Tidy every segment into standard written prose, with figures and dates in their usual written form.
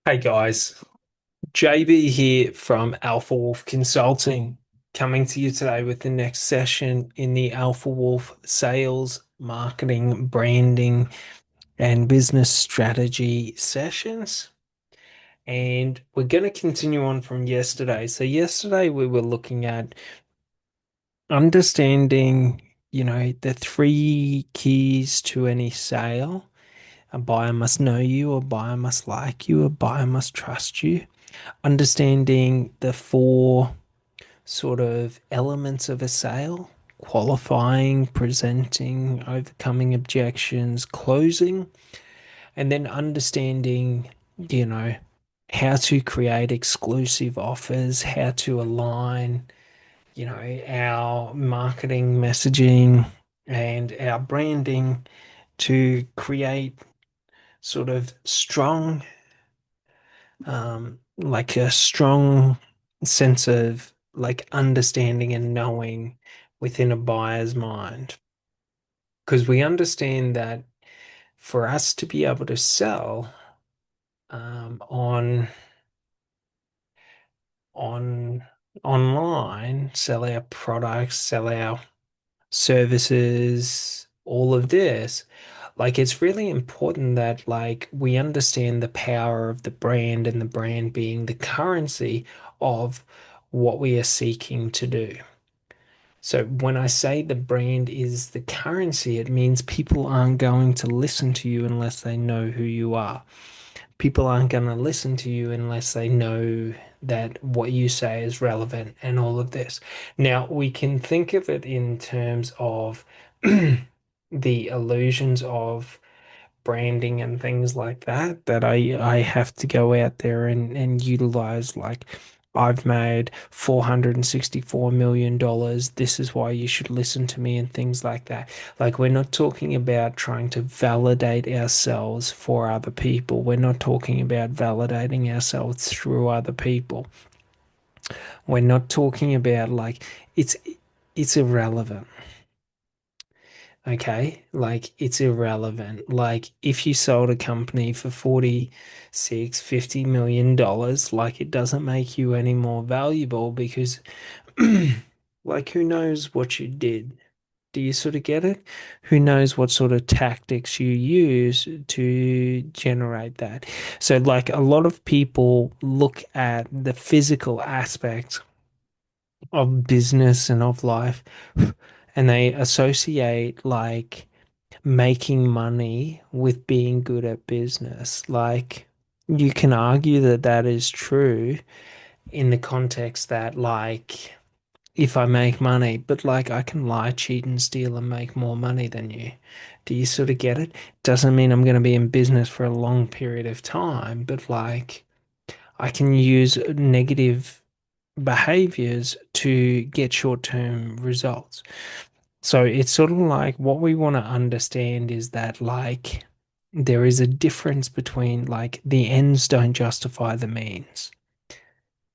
Hey guys, JB here from Alpha Wolf Consulting, coming to you today with the next session in the Alpha Wolf sales, marketing, branding, and business strategy sessions. And we're going to continue on from yesterday. So, yesterday we were looking at understanding, the three keys to any sale. A buyer must know you, a buyer must like you, a buyer must trust you. Understanding the four sort of elements of a sale: qualifying, presenting, overcoming objections, closing, and then understanding, you know, how to create exclusive offers, how to align, our marketing messaging and our branding to create sort of strong like a strong sense of like understanding and knowing within a buyer's mind. Because we understand that for us to be able to sell on on online, sell our products, sell our services, all of this, like it's really important that like we understand the power of the brand and the brand being the currency of what we are seeking to do. So when I say the brand is the currency, it means people aren't going to listen to you unless they know who you are. People aren't going to listen to you unless they know that what you say is relevant and all of this. Now, we can think of it in terms of the illusions of branding and things like that that I have to go out there and utilize. Like, I've made $464 million dollars. This is why you should listen to me and things like that. Like, we're not talking about trying to validate ourselves for other people. We're not talking about validating ourselves through other people. We're not talking about like it's it's irrelevant. Okay, like it's irrelevant. Like if you sold a company for 46, $50 million, like it doesn't make you any more valuable because like who knows what you did? Do you sort of get it? Who knows what sort of tactics you use to generate that? So like a lot of people look at the physical aspects of business and of life and they associate like making money with being good at business. Like, you can argue that that is true in the context that, like, if I make money, but like I can lie, cheat, and steal and make more money than you. Do you sort of get it? Doesn't mean I'm going to be in business for a long period of time, but like I can use negative behaviors to get short-term results. So it's sort of like what we want to understand is that like there is a difference between like the ends don't justify the means.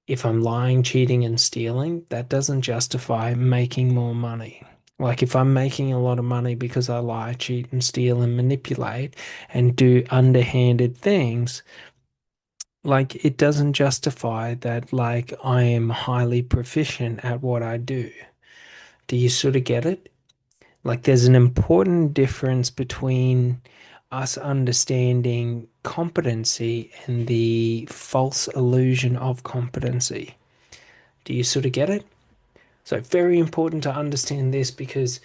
If I'm lying, cheating, and stealing, that doesn't justify making more money. Like if I'm making a lot of money because I lie, cheat, and steal and manipulate and do underhanded things, like it doesn't justify that like I am highly proficient at what I do. Do you sort of get it? Like there's an important difference between us understanding competency and the false illusion of competency. Do you sort of get it? So very important to understand this because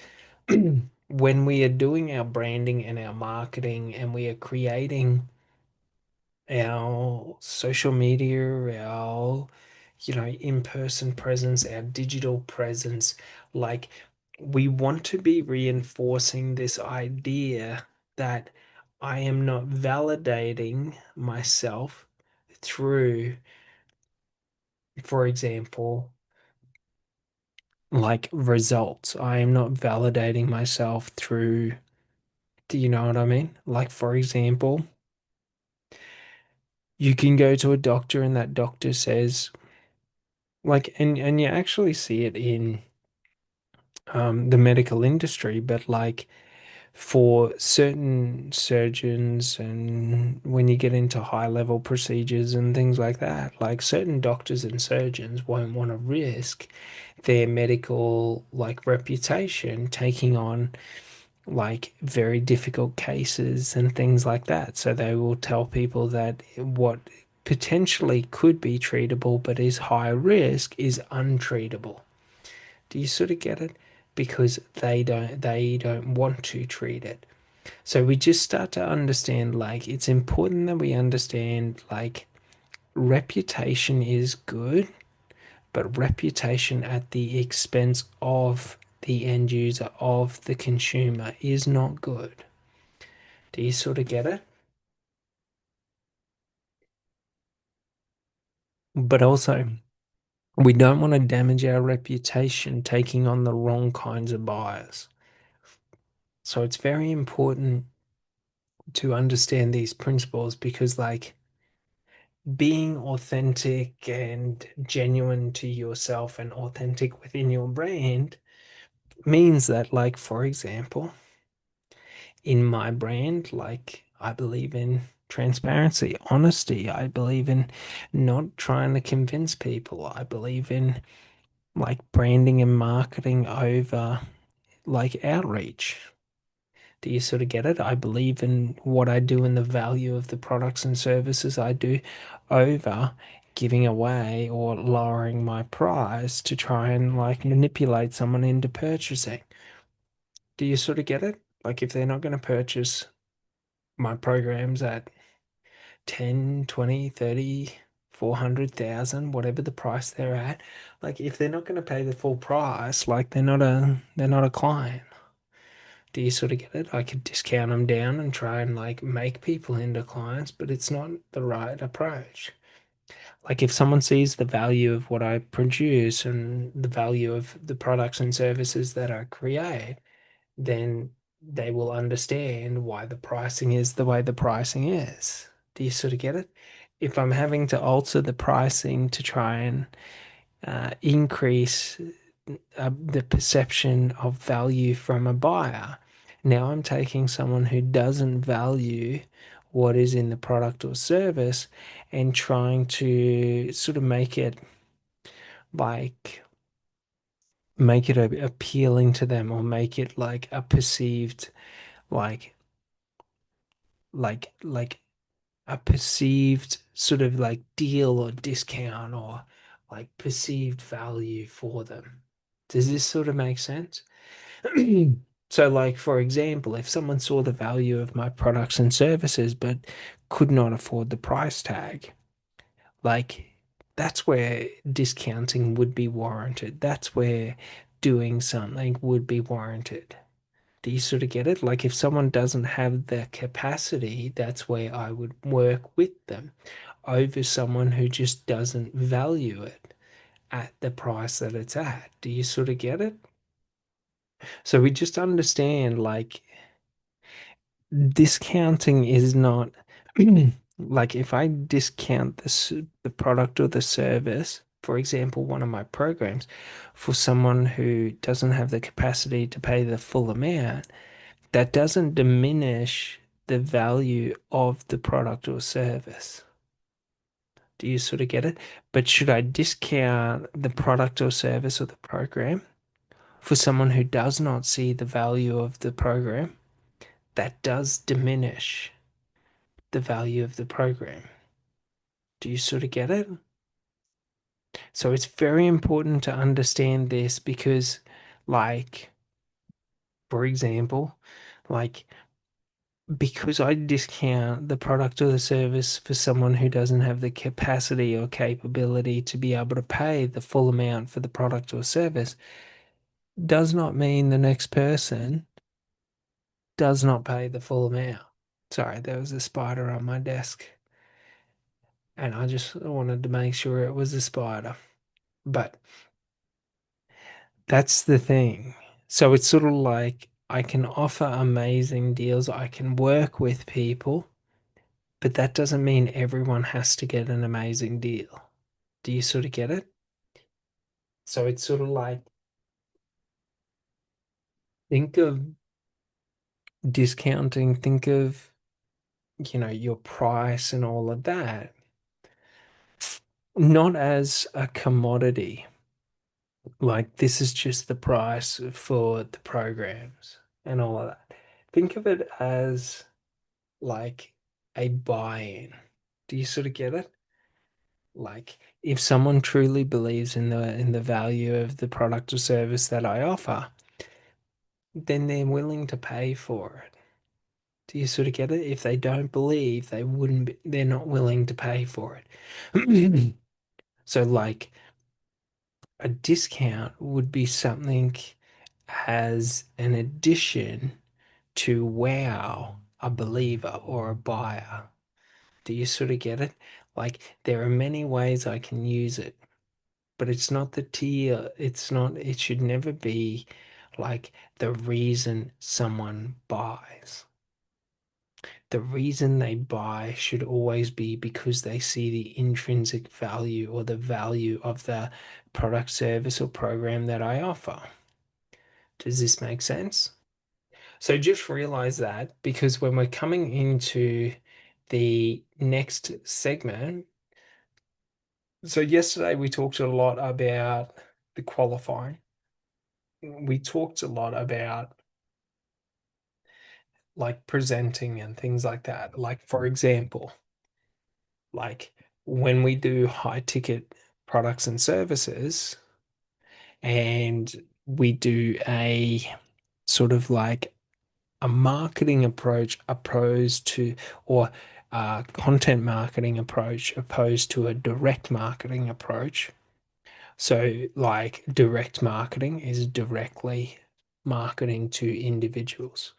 when we are doing our branding and our marketing and we are creating our social media, our, in-person presence, our digital presence, like we want to be reinforcing this idea that I am not validating myself through, for example, like results. I am not validating myself through, do you know what I mean? Like, for example, you can go to a doctor and that doctor says, like, and you actually see it in the medical industry, but like for certain surgeons and when you get into high level procedures and things like that, like certain doctors and surgeons won't want to risk their medical like reputation taking on like very difficult cases and things like that. So they will tell people that what potentially could be treatable but is high risk is untreatable. Do you sort of get it? Because they don't want to treat it. So we just start to understand like it's important that we understand like reputation is good, but reputation at the expense of the end user, of the consumer, is not good. Do you sort of get it? But also, we don't want to damage our reputation taking on the wrong kinds of buyers. So it's very important to understand these principles because, like, being authentic and genuine to yourself and authentic within your brand means that, like, for example, in my brand, like, I believe in transparency, honesty. I believe in not trying to convince people. I believe in like branding and marketing over like outreach. Do you sort of get it? I believe in what I do and the value of the products and services I do over giving away or lowering my price to try and like manipulate someone into purchasing. Do you sort of get it? Like if they're not going to purchase my programs at 10, 20, 30, 400,000, whatever the price they're at, like if they're not going to pay the full price, like they're not a client. Do you sort of get it? I could discount them down and try and like make people into clients, but it's not the right approach. Like if someone sees the value of what I produce and the value of the products and services that I create, then they will understand why the pricing is the way the pricing is. Do you sort of get it? If I'm having to alter the pricing to try and increase the perception of value from a buyer. Now I'm taking someone who doesn't value what is in the product or service and trying to sort of like make it appealing to them or make it like a perceived like like a perceived sort of like deal or discount or like perceived value for them. Does this sort of make sense? So, like, for example, if someone saw the value of my products and services but could not afford the price tag, like, that's where discounting would be warranted. That's where doing something would be warranted. Do you sort of get it? Like, if someone doesn't have the capacity, that's where I would work with them over someone who just doesn't value it at the price that it's at. Do you sort of get it? So we just understand like discounting is not like if I discount the product or the service, for example, one of my programs for someone who doesn't have the capacity to pay the full amount, that doesn't diminish the value of the product or service. Do you sort of get it? But should I discount the product or service or the program for someone who does not see the value of the program? That does diminish the value of the program. Do you sort of get it? So it's very important to understand this because, like, for example, like, because I discount the product or the service for someone who doesn't have the capacity or capability to be able to pay the full amount for the product or service, does not mean the next person does not pay the full amount. Sorry, there was a spider on my desk, and I just wanted to make sure it was a spider. But that's the thing. So it's sort of like I can offer amazing deals, I can work with people, but that doesn't mean everyone has to get an amazing deal. Do you sort of get it? So it's sort of like think of discounting, think of, your price and all of that, not as a commodity. Like this is just the price for the programs and all of that. Think of it as like a buy-in. Do you sort of get it? Like if someone truly believes in the value of the product or service that I offer, then they're willing to pay for it. Do you sort of get it? If they don't believe, they're not willing to pay for it. So like a discount would be something as an addition to wow a believer or a buyer. Do you sort of get it? Like there are many ways I can use it, but it's not the tier. It's not, it should never be like the reason someone buys. The reason they buy should always be because they see the intrinsic value or the value of the product, service, or program that I offer. Does this make sense? So just realize that because when we're coming into the next segment, so yesterday we talked a lot about the qualifying. We talked a lot about like presenting and things like that. Like, for example, like when we do high ticket products and services and we do a sort of like a marketing approach opposed to, or content marketing approach opposed to a direct marketing approach. So, like, direct marketing is directly marketing to individuals.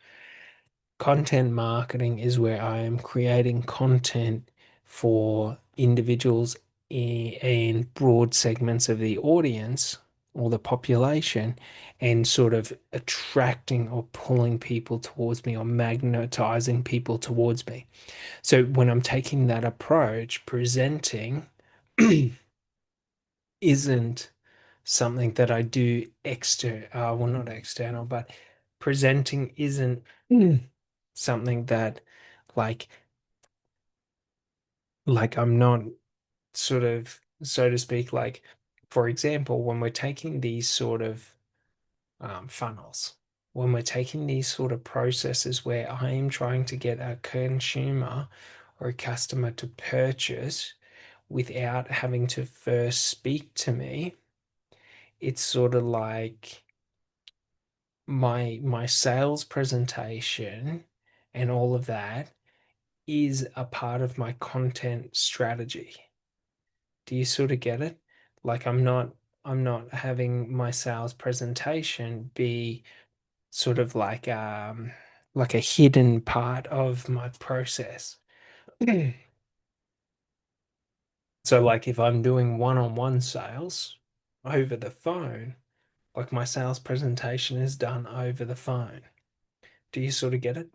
Content marketing is where I am creating content for individuals and broad segments of the audience or the population and sort of attracting or pulling people towards me or magnetizing people towards me. So when I'm taking that approach, presenting isn't something that I do well, not external, but presenting isn't something that like I'm not sort of, so to speak, like for example, when we're taking these sort of funnels, when we're taking these sort of processes where I am trying to get a consumer or a customer to purchase without having to first speak to me, it's sort of like my sales presentation and all of that is a part of my content strategy. Do you sort of get it? Like I'm not having my sales presentation be sort of like a hidden part of my process. So like if I'm doing one-on-one sales over the phone, like my sales presentation is done over the phone. Do you sort of get it?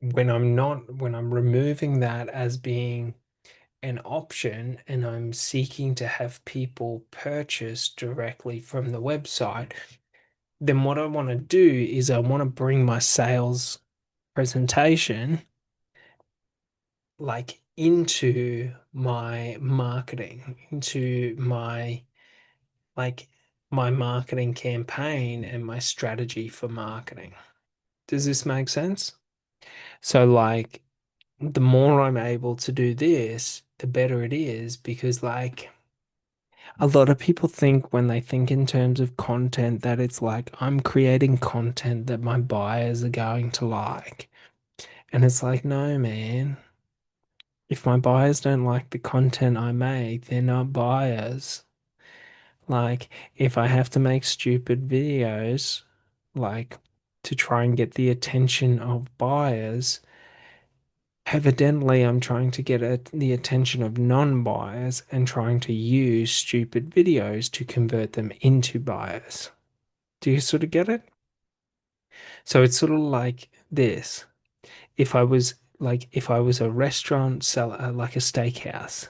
When I'm removing that as being an option and I'm seeking to have people purchase directly from the website, then what I want to do is I want to bring my sales presentation like into my marketing, into like my marketing campaign and my strategy for marketing. Does this make sense? So like the more I'm able to do this, the better it is because like a lot of people think when they think in terms of content that it's like I'm creating content that my buyers are going to like. And it's like, no, man. If my buyers don't like the content I make, they're not buyers. Like, if I have to make stupid videos, like to try and get the attention of buyers, evidently I'm trying to get the attention of non-buyers and trying to use stupid videos to convert them into buyers. Do you sort of get it? So it's sort of like this. If I was a restaurant seller, like a steakhouse,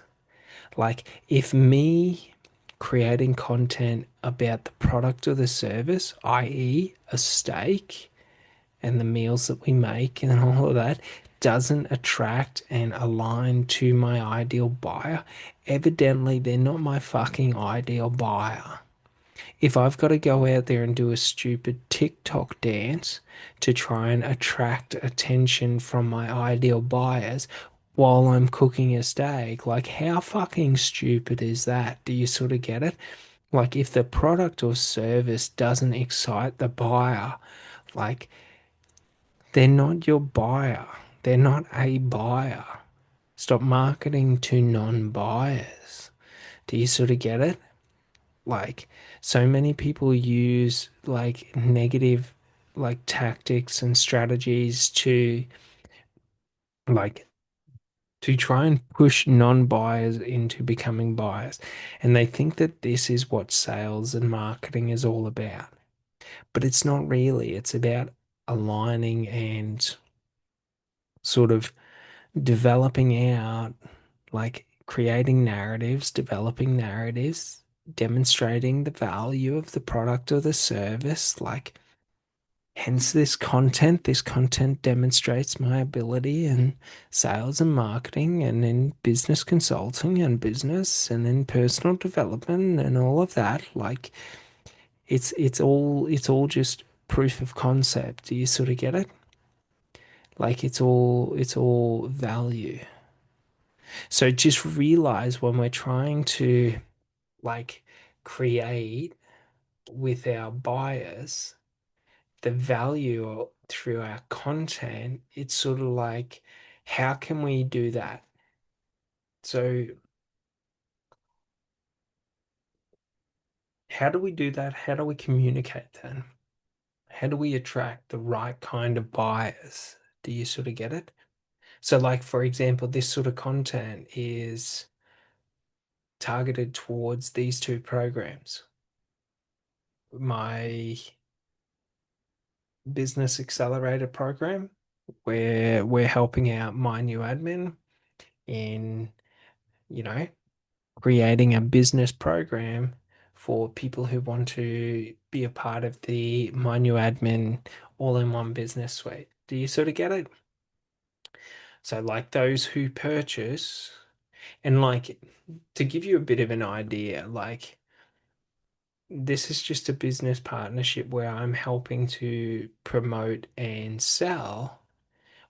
like if me creating content about the product or the service, i.e., a steak, and the meals that we make and all of that doesn't attract and align to my ideal buyer, evidently they're not my fucking ideal buyer. If I've got to go out there and do a stupid TikTok dance to try and attract attention from my ideal buyers while I'm cooking a steak, like how fucking stupid is that? Do you sort of get it? Like if the product or service doesn't excite the buyer, like they're not your buyer. They're not a buyer. Stop marketing to non-buyers. Do you sort of get it? Like so many people use like negative like tactics and strategies to like to try and push non-buyers into becoming buyers. And they think that this is what sales and marketing is all about. But it's not really. It's about aligning and sort of developing out, like creating narratives, developing narratives, demonstrating the value of the product or the service. Like, hence this content demonstrates my ability in sales and marketing and in business consulting and business and in personal development and all of that. Like, it's all just proof of concept. Do you sort of get it? Like it's all value. So just realize when we're trying to like create with our buyers the value through our content, it's sort of like, how can we do that? So, how do we do that? How do we communicate that? How do we attract the right kind of buyers? Do you sort of get it? So, like, for example, this sort of content is targeted towards these two programs. My business accelerator program, where we're helping out my new admin in, you know, creating a business program for people who want to be a part of the my new admin all-in-one business suite. Do you sort of get it? So like those who purchase, and like to give you a bit of an idea, like this is just a business partnership where I'm helping to promote and sell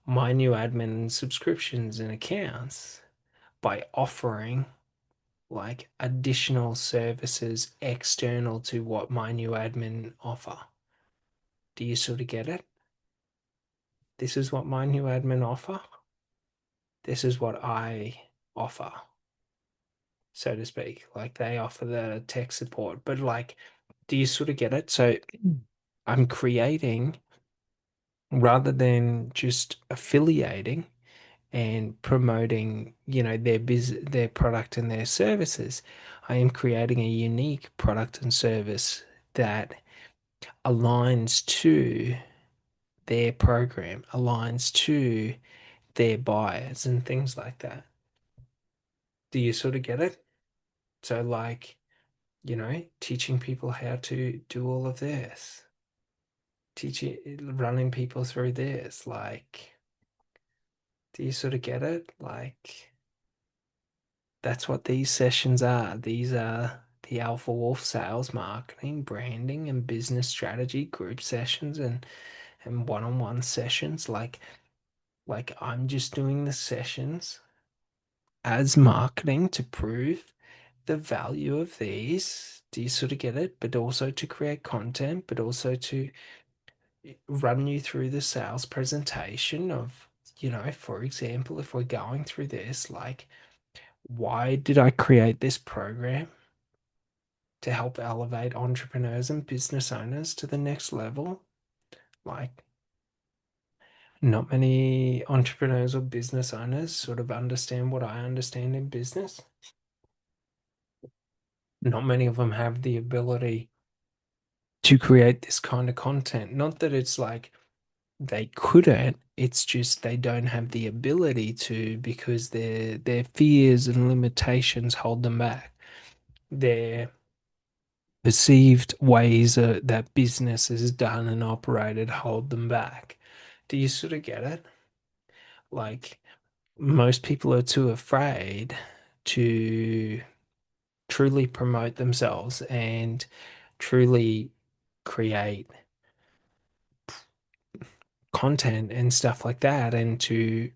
my new admin subscriptions and accounts by offering like additional services external to what my new admin offer. Do you sort of get it? This is what my new admin offer. This is what I offer, so to speak. Like they offer the tech support, but like, do you sort of get it? So I'm creating rather than just affiliating and promoting, their product and their services. I am creating a unique product and service that aligns to their program, aligns to their buyers and things like that. Do you sort of get it? So like, teaching people how to do all of this, teaching, running people through this, like, do you sort of get it? Like, that's what these sessions are. These are the Alpha Wolf sales, marketing, branding, and business strategy group sessions and one-on-one sessions. Like I'm just doing the sessions as marketing to prove the value of these. Do you sort of get it? But also to create content, but also to run you through the sales presentation of, for example, if we're going through this, like, why did I create this program? To help elevate entrepreneurs and business owners to the next level. Like, not many entrepreneurs or business owners sort of understand what I understand in business. Not many of them have the ability to create this kind of content. Not that it's like they couldn't, it's just they don't have the ability to because their fears and limitations hold them back. Their perceived ways that business is done and operated hold them back. Do you sort of get it? Like, most people are too afraid to truly promote themselves and truly create content and stuff like that and to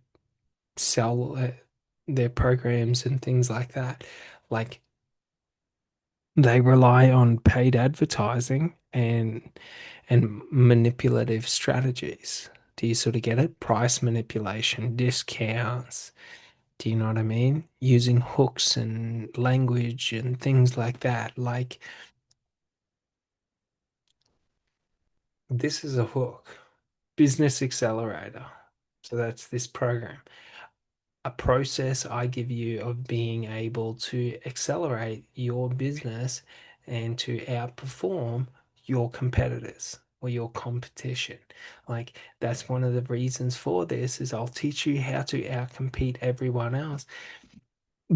sell their programs and things like that. Like, they rely on paid advertising and manipulative strategies. Do you sort of get it? Price manipulation, discounts. Do you know what I mean? Using hooks and language and things like that. Like, this is a hook. Business Accelerator. So that's this program. A process I give you of being able to accelerate your business and to outperform your competitors or your competition. Like, that's one of the reasons for this is I'll teach you how to outcompete everyone else.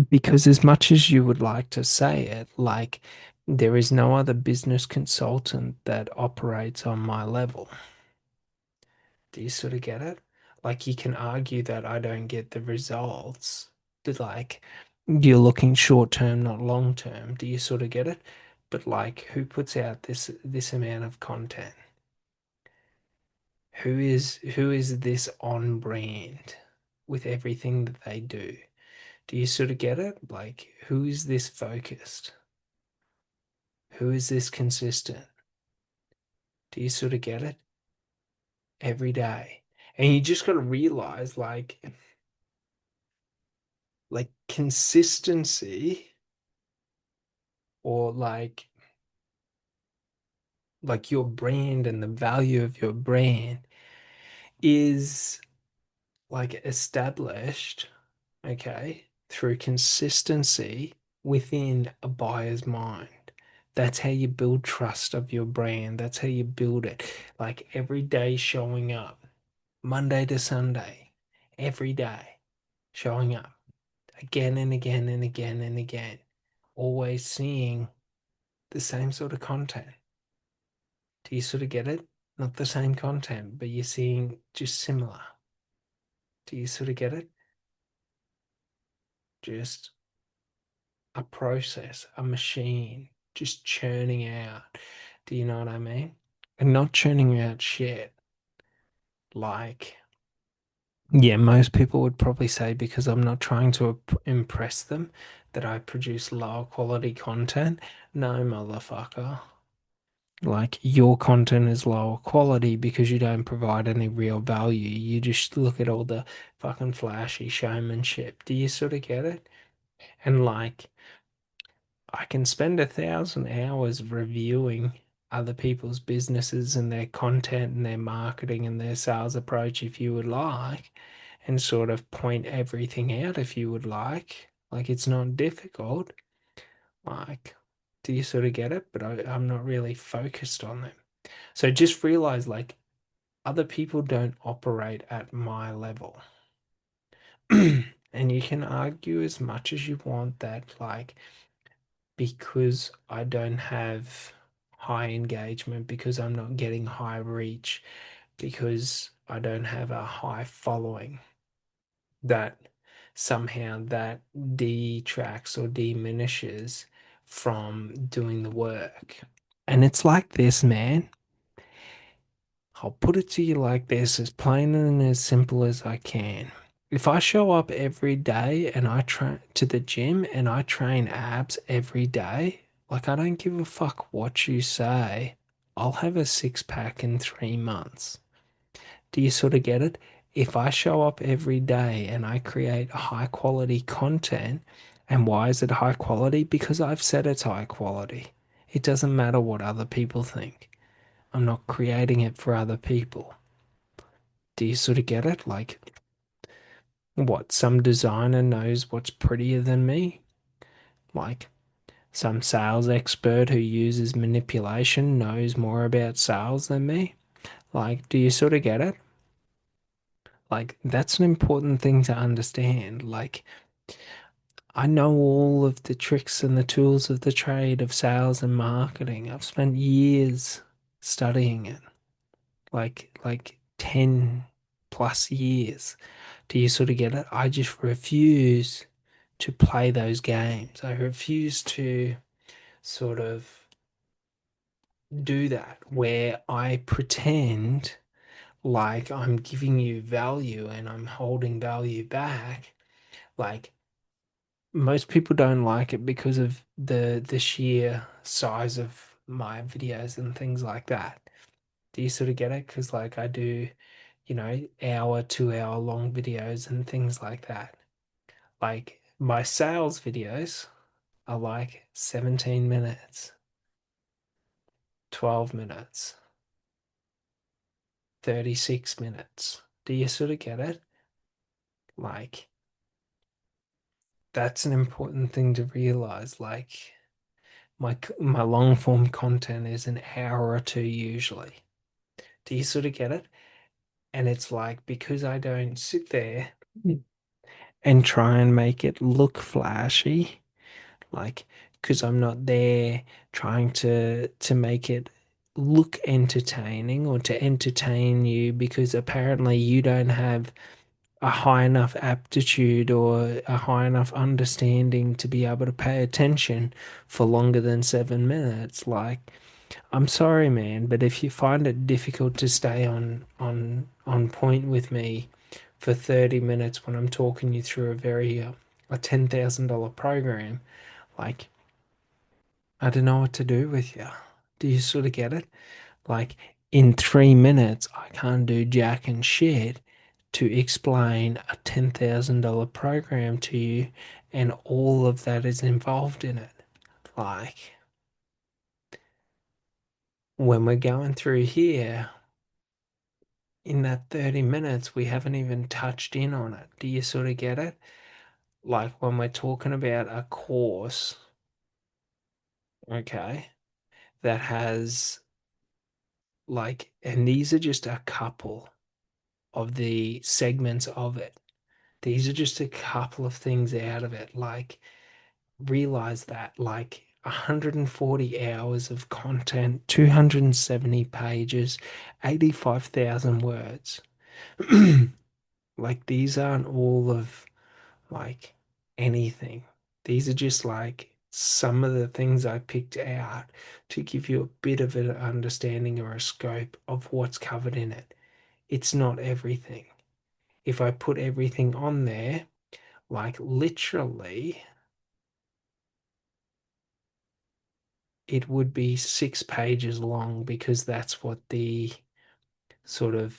Because as much as you would like to say it, like, there is no other business consultant that operates on my level. Do you sort of get it? Like, you can argue that I don't get the results, but like, you're looking short term, not long term. Do you sort of get it? But like, who puts out this amount of content? Who is this on brand with everything that they do? Do you sort of get it? Like, who is this focused? Who is this consistent? Do you sort of get it? Every day. And you just got to realize like consistency or like your brand and the value of your brand is like established, okay, through consistency within a buyer's mind. That's how you build trust of your brand. That's how you build it. Like every day showing up, Monday to Sunday, every day showing up again and again and again and again, always seeing the same sort of content. Do you sort of get it? Not the same content, but you're seeing just similar. Do you sort of get it? Just a process, a machine, just churning out. Do you know what I mean? And not churning out shit. Like, yeah, most people would probably say because I'm not trying to impress them that I produce lower quality content. No, motherfucker. Like, your content is lower quality because you don't provide any real value. You just look at all the fucking flashy showmanship. Do you sort of get it? And like, I can spend 1,000 hours reviewing other people's businesses and their content and their marketing and their sales approach if you would like, and sort of point everything out if you would like. Like, it's not difficult. Like, do you sort of get it? But I'm not really focused on them. So just realize like other people don't operate at my level. And you can argue as much as you want that, like, because I don't have high engagement, because I'm not getting high reach, because I don't have a high following, that somehow that detracts or diminishes from doing the work. And it's like this, man. I'll put it to you like this, as plain and as simple as I can. If I show up every day and I train to the gym and I train abs every day, like, I don't give a fuck what you say. I'll have a six pack in 3 months. Do you sort of get it? If I show up every day and I create high quality content, and why is it high quality? Because I've said it's high quality. It doesn't matter what other people think. I'm not creating it for other people. Do you sort of get it? Like, what, some designer knows what's prettier than me? Like, some sales expert who uses manipulation knows more about sales than me? Like, do you sort of get it? Like, that's an important thing to understand. Like, I know all of the tricks and the tools of the trade of sales and marketing. I've spent years studying it. Like 10. plus years. Do you sort of get it? I just refuse to play those games. I refuse to sort of do that where I pretend like I'm giving you value and I'm holding value back. Like most people don't like it because of the sheer size of my videos and things like that. Do you sort of get it? Because like I do, hour, 2 hour long videos and things like that. Like my sales videos are like 17 minutes, 12 minutes, 36 minutes. Do you sort of get it? Like that's an important thing to realize. Like my long form content is an hour or two usually. Do you sort of get it? And it's like because I don't sit there and try and make it look flashy, like because I'm not there trying to make it look entertaining or to entertain you because apparently you don't have a high enough aptitude or a high enough understanding to be able to pay attention for longer than 7 minutes. Like, I'm sorry, man, but if you find it difficult to stay on point with me for 30 minutes when I'm talking you through a $10,000 program, like I don't know what to do with you. Do you sort of get it? Like in 3 minutes, I can't do jack and shit to explain a $10,000 program to you and all of that is involved in it. Like when we're going through here, in that 30 minutes, we haven't even touched in on it. Do you sort of get it? Like when we're talking about a course, okay, that has like, and these are just a couple of the segments of it. These are just a couple of things out of it. Like, realize that, like, 140 hours of content, 270 pages, 85,000 words. Like, these aren't all of, like, anything. These are just, like, some of the things I picked out to give you a bit of an understanding or a scope of what's covered in it. It's not everything. If I put everything on there, like literally, it would be 6 pages long because that's what the sort of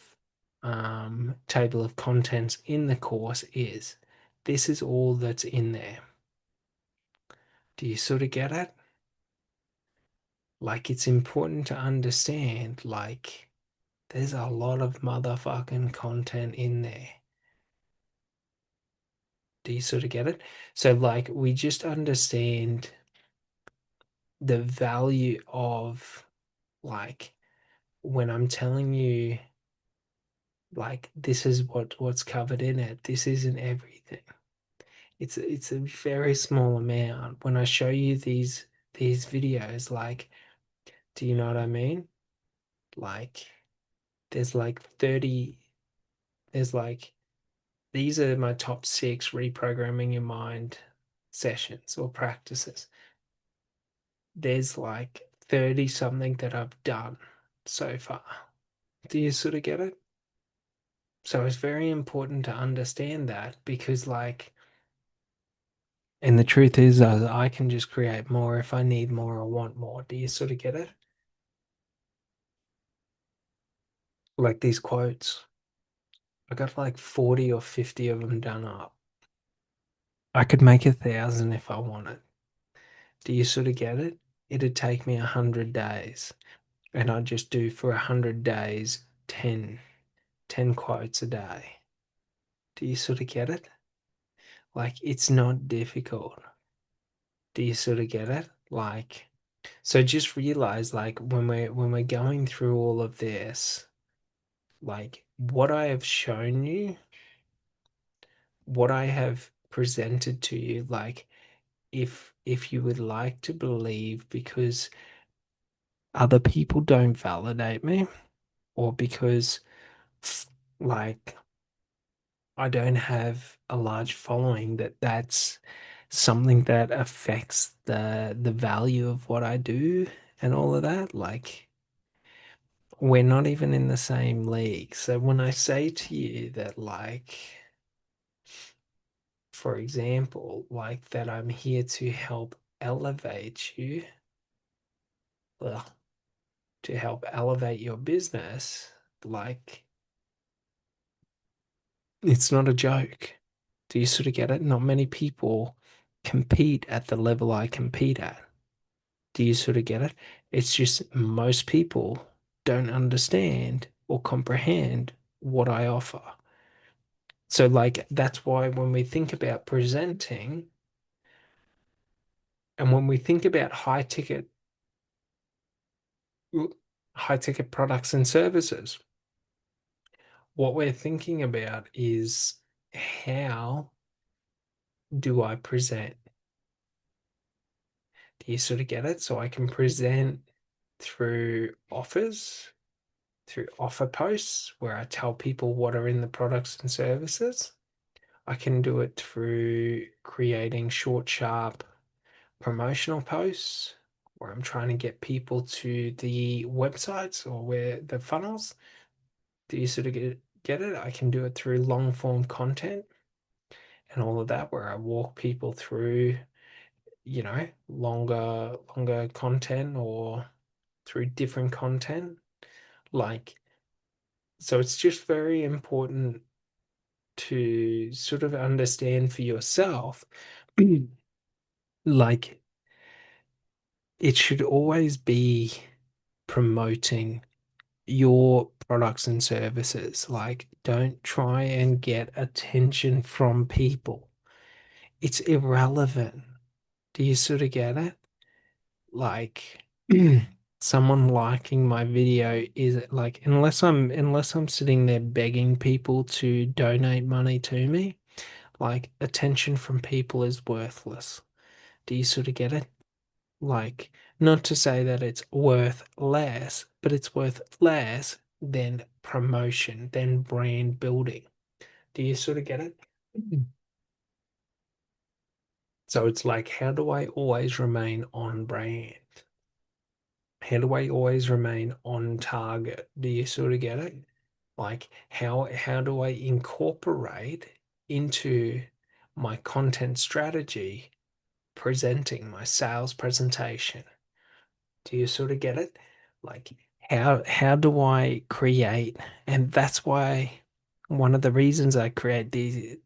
table of contents in the course is. This is all that's in there. Do you sort of get it? Like, it's important to understand, like, there's a lot of motherfucking content in there. Do you sort of get it? So, like, we just understand the value of, like, when I'm telling you, like, this is what's covered in it, this isn't everything. It's a very small amount. When I show you these videos, like, do you know what I mean? Like, there's like 30, there's like, these are my top 6 reprogramming your mind sessions or practices. There's like 30 something that I've done so far. Do you sort of get it? So it's very important to understand that because, like, and the truth is, I can just create more if I need more or want more. Do you sort of get it? Like these quotes, I got like 40 or 50 of them done up. I could make 1,000 if I wanted. Do you sort of get it? It'd take me 100 days, and I'd just do for 100 days 10 quotes a day. Do you sort of get it? Like, it's not difficult. Do you sort of get it? Like, so just realize, like, when we're going through all of this, like what I have shown you, what I have presented to you, like if you would like to believe because other people don't validate me or because like I don't have a large following that's something that affects the value of what I do and all of that. Like we're not even in the same league. So when I say to you that like for example, like that I'm here to help elevate you, well, to help elevate your business, like it's not a joke. Do you sort of get it? Not many people compete at the level I compete at. Do you sort of get it? It's just most people don't understand or comprehend what I offer. So, like, that's why when we think about presenting and when we think about high ticket products and services, what we're thinking about is how do I present? Do you sort of get it? So I can present through offers, through offer posts where I tell people what are in the products and services. I can do it through creating short, sharp promotional posts where I'm trying to get people to the websites or where the funnels. Do you sort of get it? I can do it through long form content and all of that where I walk people through, longer content or through different content. Like, so it's just very important to sort of understand for yourself, like, it should always be promoting your products and services. Like, don't try and get attention from people. It's irrelevant. Do you sort of get it? Like, someone liking my video is like, unless I'm sitting there begging people to donate money to me, like attention from people is worthless. Do you sort of get it? Like, not to say that it's worth less, but it's worth less than promotion, than brand building. Do you sort of get it? Mhm. So it's like, how do I always remain on brand? How do I always remain on target? Do you sort of get it? Like, how do I incorporate into my content strategy presenting my sales presentation? Do you sort of get it? Like how do I create? And that's why one of the reasons I create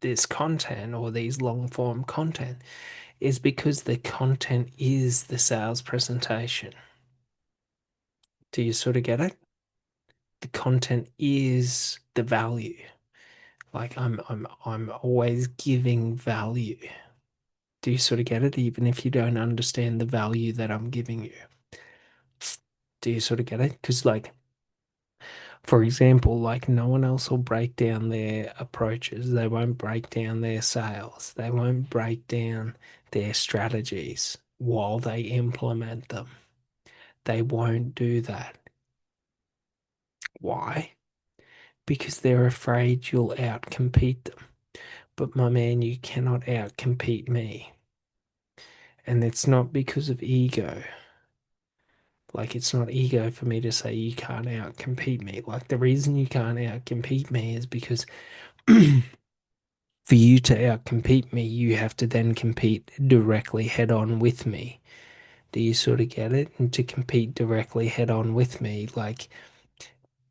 this content or these long form content is because the content is the sales presentation. Do you sort of get it? The content is the value. Like I'm always giving value. Do you sort of get it? Even if you don't understand the value that I'm giving you. Do you sort of get it? Because like for example, like no one else will break down their approaches. They won't break down their sales. They won't break down their strategies while they implement them. They won't do that. Why? Because they're afraid you'll outcompete them. But my man, you cannot outcompete me. And it's not because of ego. Like, it's not ego for me to say you can't outcompete me. Like, the reason you can't outcompete me is because for you to outcompete me, you have to then compete directly head on with me. Do you sort of get it? And to compete directly head on with me, like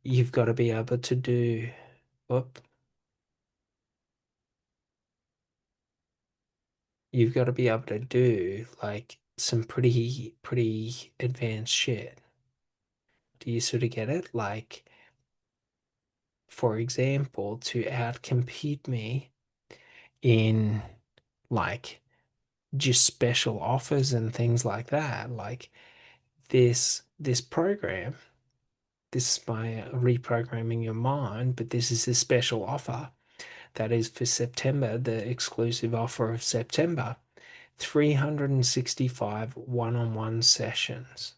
you've got to be able to do what you've got to be able to do like some pretty advanced shit. Do you sort of get it? Like, for example, to outcompete me in like just special offers and things like that, like this program. This is by reprogramming your mind, but this is a special offer that is for September, the exclusive offer of September. 365 one-on-one sessions.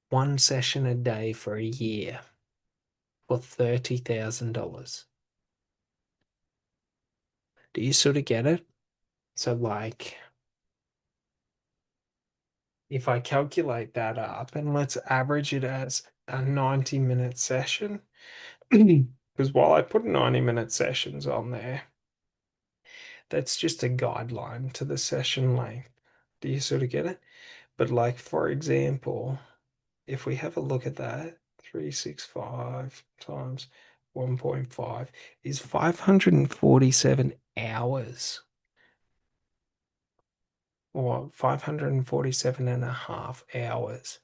One session a day for a year for $30,000. Do you sort of get it? So like if I calculate that up and let's average it as a 90-minute session, because while I put 90-minute sessions on there, that's just a guideline to the session length. Do you sort of get it? But like for example, if we have a look at that, 365 times 1.5 is 547 hours or 547 and a half hours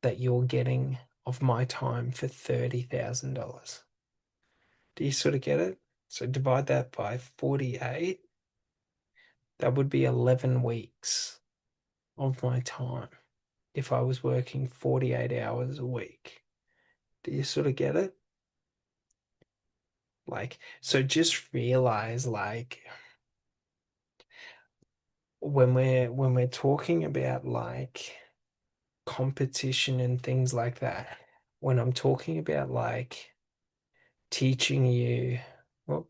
that you're getting of my time for $30,000. Do you sort of get it? So divide that by 48. That would be 11 weeks of my time if I was working 48 hours a week. Do you sort of get it? Like, so just realize like when we're talking about like competition and things like that, when I'm talking about like teaching you, well,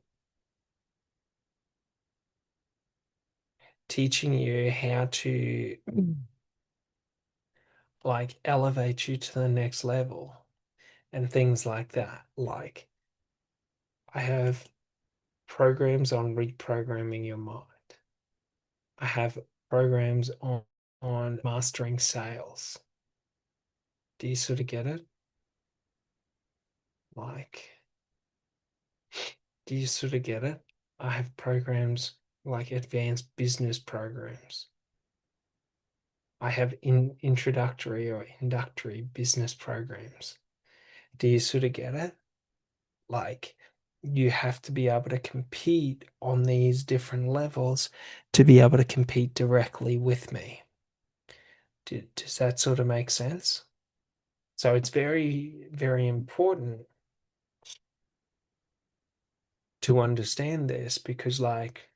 teaching you how to like elevate you to the next level and things like that. Like I have programs on reprogramming your mind. I have programs on mastering sales. Do you sort of get it? Like, do you sort of get it? I have programs like advanced business programs. I have introductory or inductory business programs. Do you sort of get it? Like, you have to be able to compete on these different levels to be able to compete directly with me. Does that sort of make sense? So it's very, very important to understand this because, like,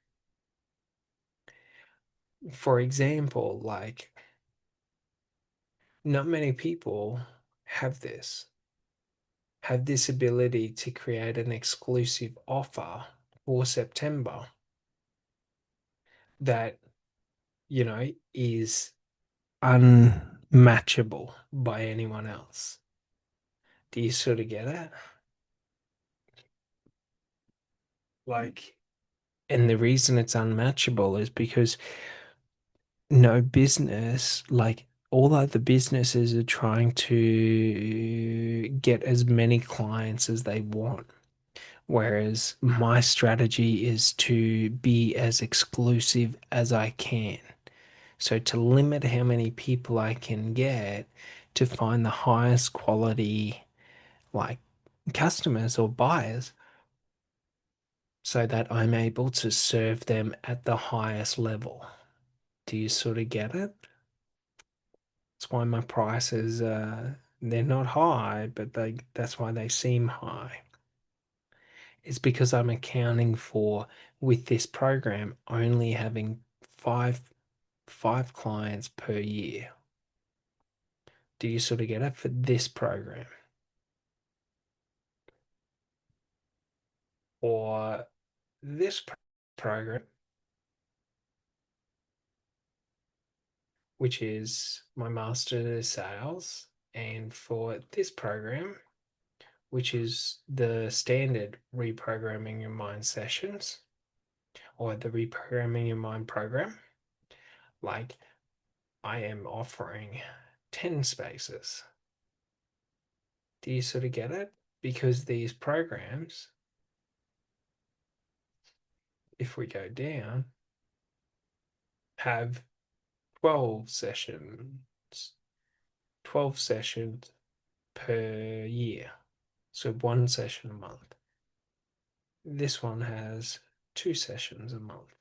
for example, like, not many people have this ability to create an exclusive offer for September that, is unmatchable by anyone else. Do you sort of get it? Like, and the reason it's unmatchable is because no business, like all other businesses are trying to get as many clients as they want. Whereas my strategy is to be as exclusive as I can. So to limit how many people I can get to find the highest quality, like customers or buyers, so that I'm able to serve them at the highest level. Do you sort of get it? That's why my prices, they're not high, but that's why they seem high. It's because I'm accounting for, with this program, only having five five clients per year. Do you sort of get it for this program? Or this program, which is my master sales, and for this program, which is the standard reprogramming your mind sessions or the reprogramming your mind program, like I am offering 10 spaces. Do you sort of get it? Because these programs, if we go down, have 12 sessions, 12 sessions per year. So one session a month. This one has two sessions a month.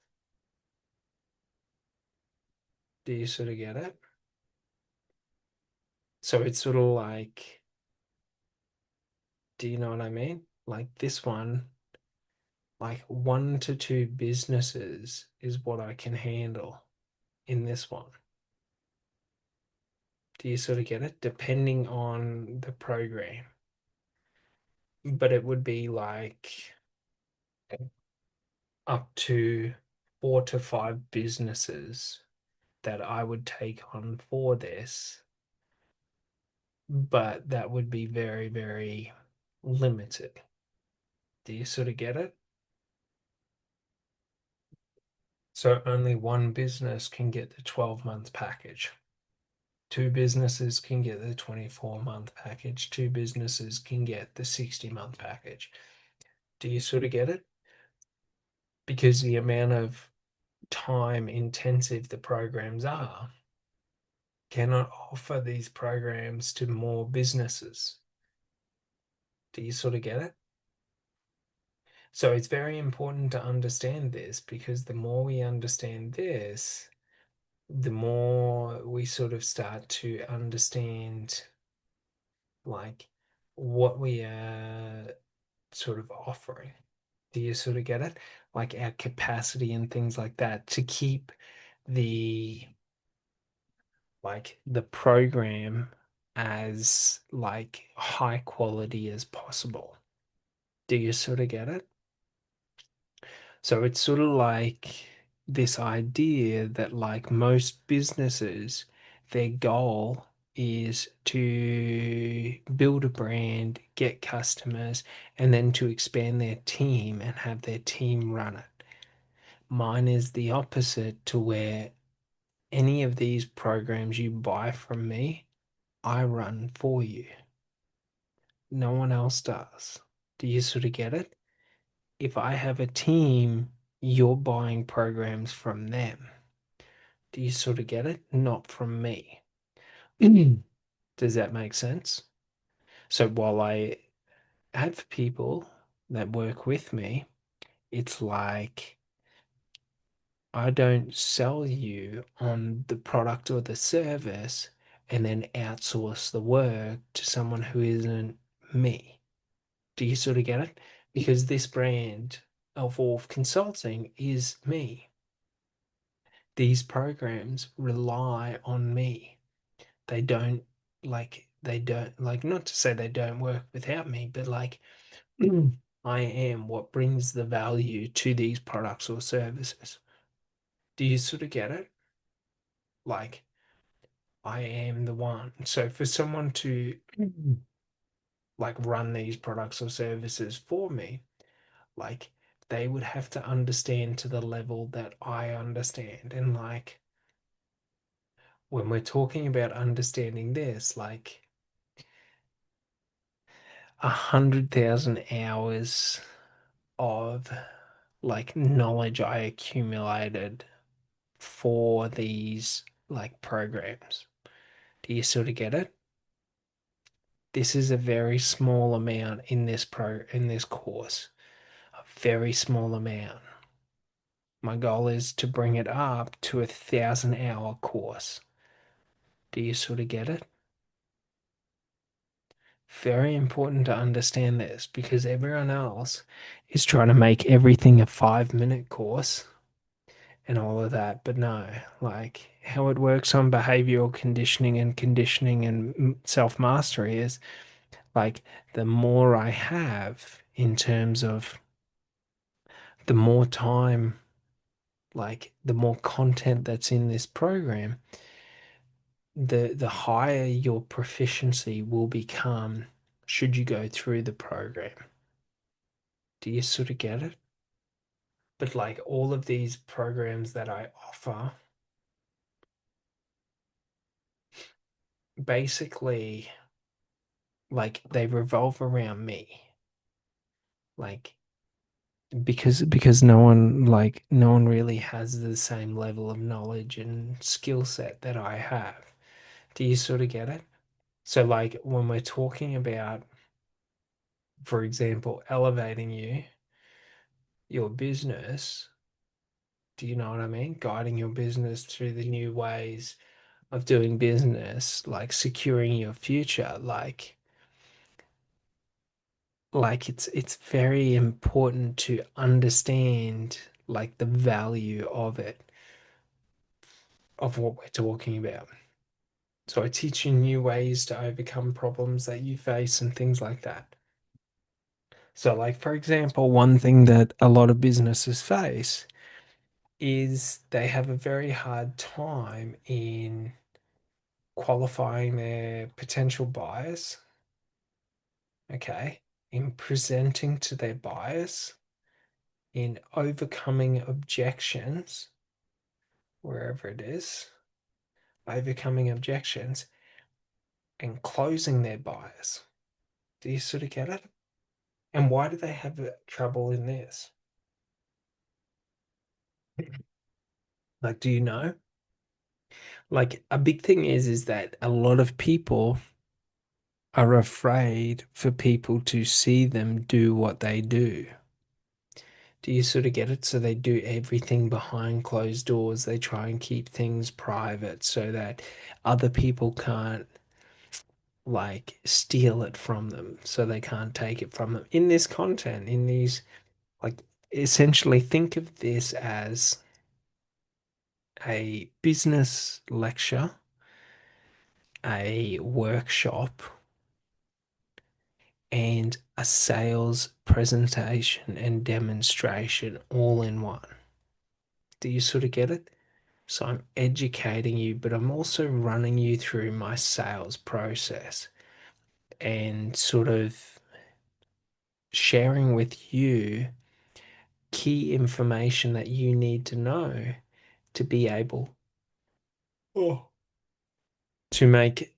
Do you sort of get it? So it's sort of like, do you know what I mean? Like this one, like 1 to 2 businesses is what I can handle in this one. Do you sort of get it? Depending on the program. But it would be like up to 4 to 5 businesses that I would take on for this, but that would be very, very limited. Do you sort of get it? So only one business can get the 12-month package. Two businesses can get the 24-month package. Two businesses can get the 60-month package. Do you sort of get it? Because the amount of time intensive the programs are cannot offer these programs to more businesses. Do you sort of get it? So it's very important to understand this because the more we understand this, the more we sort of start to understand like what we are sort of offering. Do you sort of get it? Like our capacity and things like that to keep the the program as like high quality as possible. Do you sort of get it? So it's sort of like this idea that like most businesses, their goal is to build a brand, get customers, and then to expand their team and have their team run it. Mine is the opposite to where any of these programs you buy from me, I run for you. No one else does. Do you sort of get it? If I have a team, you're buying programs from them. Do you sort of get it? Not from me. Does that make sense? So while I have people that work with me, it's like I don't sell you on the product or the service and then outsource the work to someone who isn't me. Do you sort of get it? Because this brand of Wolf Consulting is me. These programs rely on me. They don't, not to say they don't work without me, but I am what brings the value to these products or services. Do you sort of get it? Like, I am the one. So for someone to run these products or services for me, like they would have to understand to the level that I understand. And when we're talking about understanding this, 100,000 hours of knowledge I accumulated for these programs. Do you sort of get it? This is a very small amount in this course. A very small amount. My goal is to bring it up to a 1,000-hour course. Do you sort of get it? Very important to understand this because everyone else is trying to make everything a 5-minute course and all of that. But no, how it works on behavioral conditioning and self mastery is like the more I have in terms of the more time, the more content that's in this program, the higher your proficiency will become should you go through the program. Do you sort of get it? But all of these programs that I offer, basically, they revolve around me. Like because no one really has the same level of knowledge and skill set that I have. Do you sort of get it? So when we're talking about, for example, elevating your business, do you know what I mean? Guiding your business through the new ways of doing business, securing your future, it's very important to understand the value of it, of what we're talking about. So I teach you new ways to overcome problems that you face and things like that. So, like, for example, one thing that a lot of businesses face is they have a very hard time in qualifying their potential buyers, okay, in presenting to their buyers, in overcoming objections, wherever it is, overcoming objections and closing their buyers. Do you sort of get it? And why do they have trouble in this? Like, do you know? Like, a big thing is that a lot of people are afraid for people to see them do what they do. Do you sort of get it? So they do everything behind closed doors. They try and keep things private so that other people can't like steal it from them. So they can't take it from them. In this content, in these, like, essentially think of this as a business lecture, a workshop, and a sales presentation and demonstration all in one. Do you sort of get it? So I'm educating you, but I'm also running you through my sales process and sort of sharing with you key information that you need to know to be able oh, to make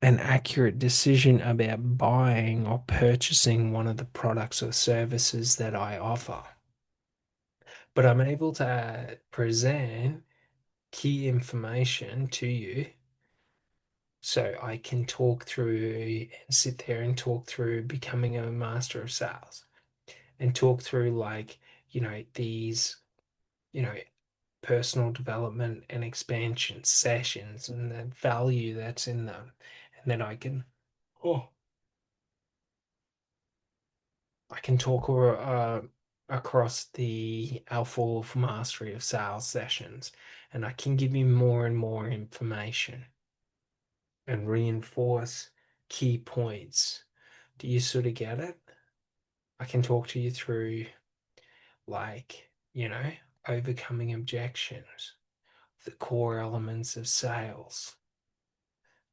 an accurate decision about buying or purchasing one of the products or services that I offer. But I'm able to present key information to you so I can talk through and sit there and talk through becoming a master of sales and talk through like, these, you know, personal development and expansion sessions and the value that's in them. And then oh, I can talk across the Alpha Wolf Mastery of Sales sessions, and I can give you more and more information and reinforce key points. Do you sort of get it? I can talk to you through, like, overcoming objections, the core elements of sales.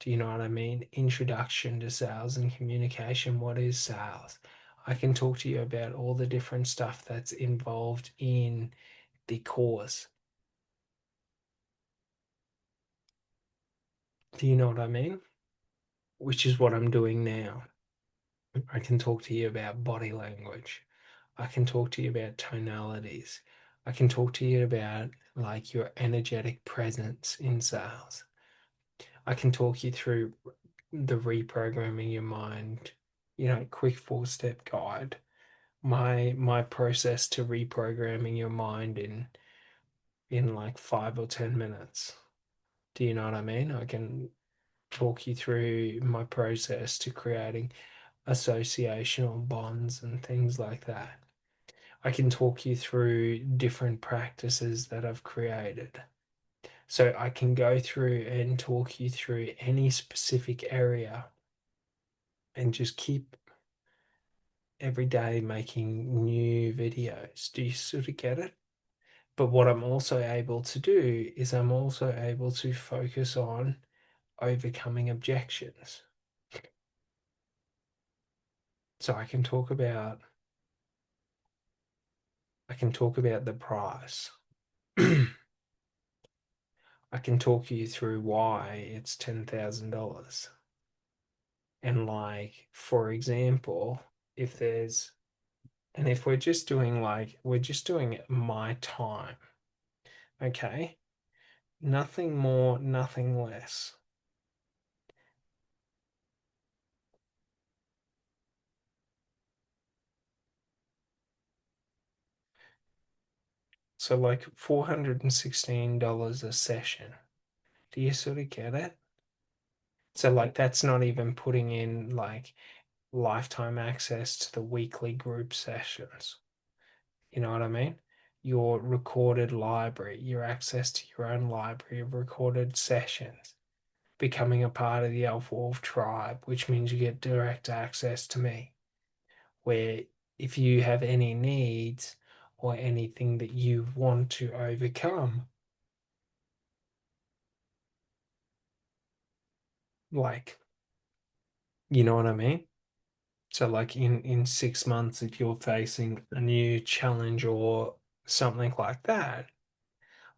Do you know what I mean? Introduction to sales and communication. What is sales? I can talk to you about all the different stuff that's involved in the course. Do you know what I mean? Which is what I'm doing now. I can talk to you about body language. I can talk to you about tonalities. I can talk to you about like your energetic presence in sales. I can talk you through the reprogramming your mind, quick 4-step guide. My process to reprogramming your mind in like 5 or 10 minutes. Do you know what I mean? I can talk you through my process to creating associational bonds and things like that. I can talk you through different practices that I've created. So I can go through and talk you through any specific area and just keep every day making new videos. Do you sort of get it? But what I'm also able to do is I'm also able to focus on overcoming objections. So I can talk about the price. I can talk you through why it's $10,000. And like, for example, if there's and if we're just doing my time, okay? Nothing more, nothing less. So like $416 a session. Do you sort of get it? So like that's not even putting in like lifetime access to the weekly group sessions. You know what I mean? Your recorded library, your access to your own library of recorded sessions, becoming a part of the Alpha Wolf tribe, which means you get direct access to me. where if you have any needs or anything that you want to overcome, like, you know what I mean? So like in 6 months, if you're facing a new challenge or something like that,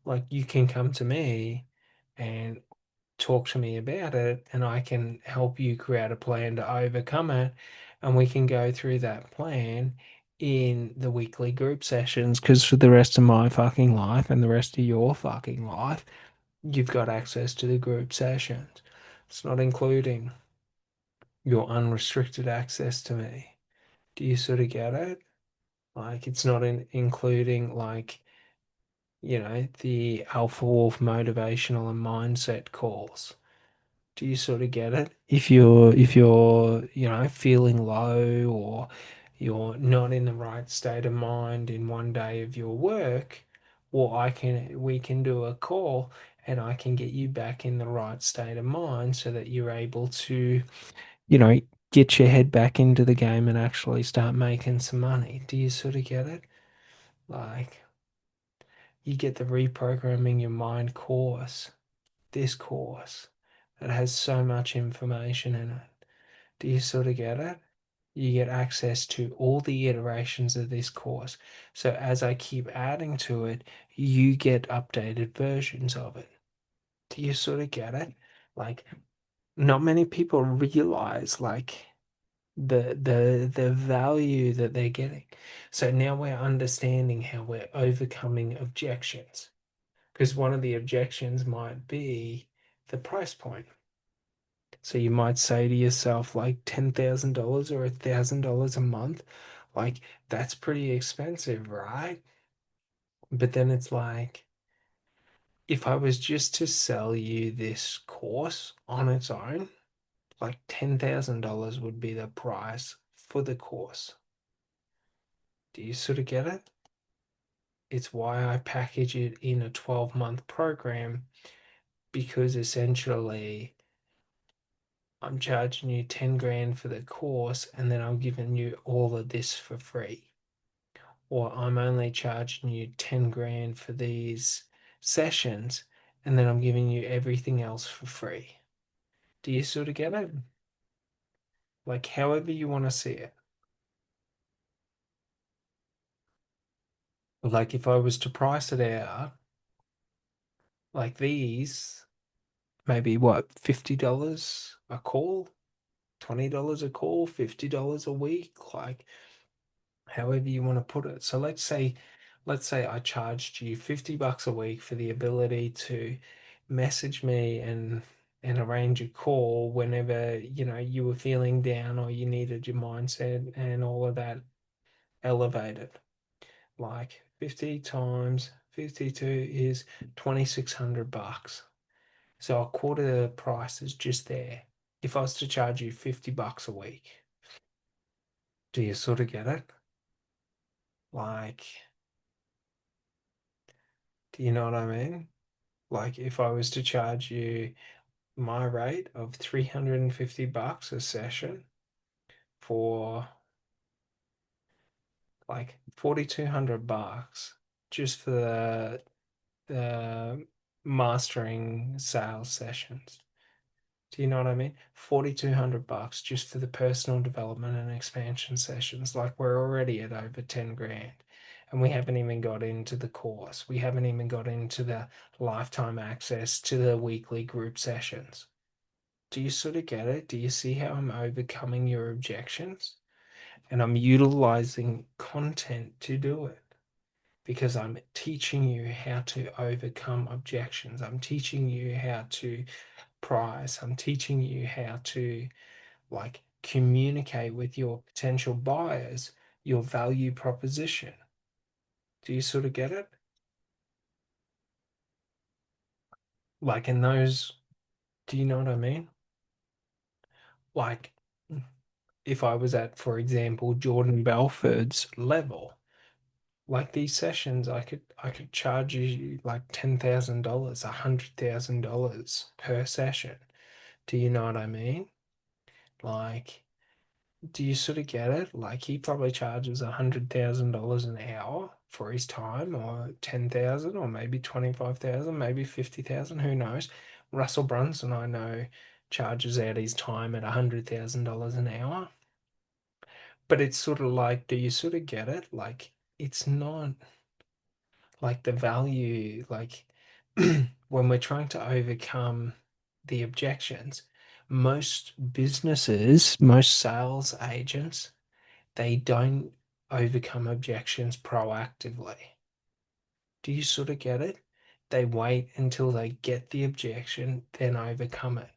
like you can come to me and talk to me about it, and I can help you create a plan to overcome it. And we can go through that plan in the weekly group sessions. Because for the rest of my fucking life and the rest of your fucking life, you've got access to the group sessions. It's not including your unrestricted access to me. Do you sort of get it? Like, it's not including, like, the Alpha Wolf motivational and mindset calls. Do you sort of get it? If you're, feeling low, or you're not in the right state of mind in one day of your work, well, we can do a call and I can get you back in the right state of mind so that you're able to, you know, get your head back into the game and actually start making some money. Do you sort of get it? Like, you get the reprogramming your mind course, this course that has so much information in it. Do you sort of get it? You get access to all the iterations of this course. So as I keep adding to it, you get updated versions of it. Do you sort of get it? Like, not many people realize, like, the value that they're getting. So now we're understanding how we're overcoming objections. Because one of the objections might be the price point. So you might say to yourself, like, $10,000 or $1,000 a month, like, that's pretty expensive, right? But then it's like, if I was just to sell you this course on its own, like $10,000 would be the price for the course. Do you sort of get it? It's why I package it in a 12-month program, because essentially I'm charging you 10 grand for the course and then I'm giving you all of this for free. Or I'm only charging you 10 grand for these sessions and then I'm giving you everything else for free. Do you sort of get it? Like, however you want to see it. Like, if I was to price it out, like these, maybe what, $50 a call, $20 a call, $50 a week, like however you want to put it. So let's say I charged you $50 a week for the ability to message me and arrange a call whenever, you were feeling down or you needed your mindset and all of that elevated. Like 50 times 52 is $2,600. So a quarter of the price is just there. If I was to charge you $50 a week, do you sort of get it? Like, do you know what I mean? Like, if I was to charge you my rate of $350 a session for like $4,200 just for the mastering sales sessions. Do you know what I mean? $4,200 just for the personal development and expansion sessions. Like, we're already at over 10 grand. And we haven't even got into the course. We haven't even got into the lifetime access to the weekly group sessions. Do you sort of get it? Do you see how I'm overcoming your objections? And I'm utilizing content to do it, because I'm teaching you how to overcome objections. I'm teaching you how to price. I'm teaching you how to, like, communicate with your potential buyers your value proposition. Do you sort of get it? Like, in those, do you know what I mean? Like, if I was at, for example, Jordan Belford's level, like these sessions, I could charge you like $10,000, $100,000 per session. Do you know what I mean? Like, Do you sort of get it? Like he probably charges $100,000 an hour for his time, or 10,000, or maybe 25,000, maybe 50,000, who knows? Russell Brunson, I know, charges out his time at $100,000 an hour. But it's sort of like, do you sort of get it? Like, it's not like the value, like when we're trying to overcome the objections, most businesses, most sales agents, they don't overcome objections proactively. Do you sort of get it? They wait until they get the objection, then overcome it.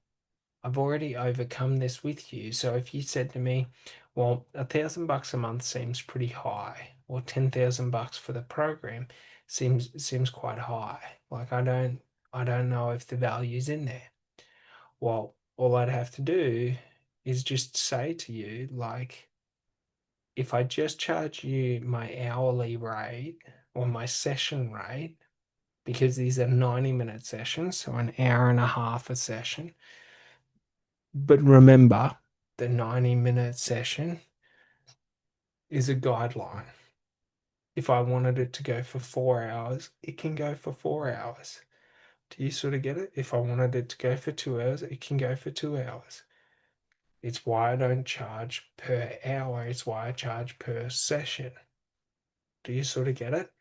I've already overcome this with you. So if you said to me, well, $1,000 a month seems pretty high, or 10,000 bucks for the program seems quite high. Like I don't know if the value's in there. Well, all I'd have to do is just say to you, like, if I just charge you my hourly rate or my session rate, because these are 90-minute sessions, so an hour and a half a session. But remember, the 90-minute session is a guideline. If I wanted it to go for 4 hours, it can go for 4 hours. Do you sort of get it? If I wanted it to go for 2 hours, it can go for 2 hours. It's why I don't charge per hour, it's why I charge per session. Do you sort of get it?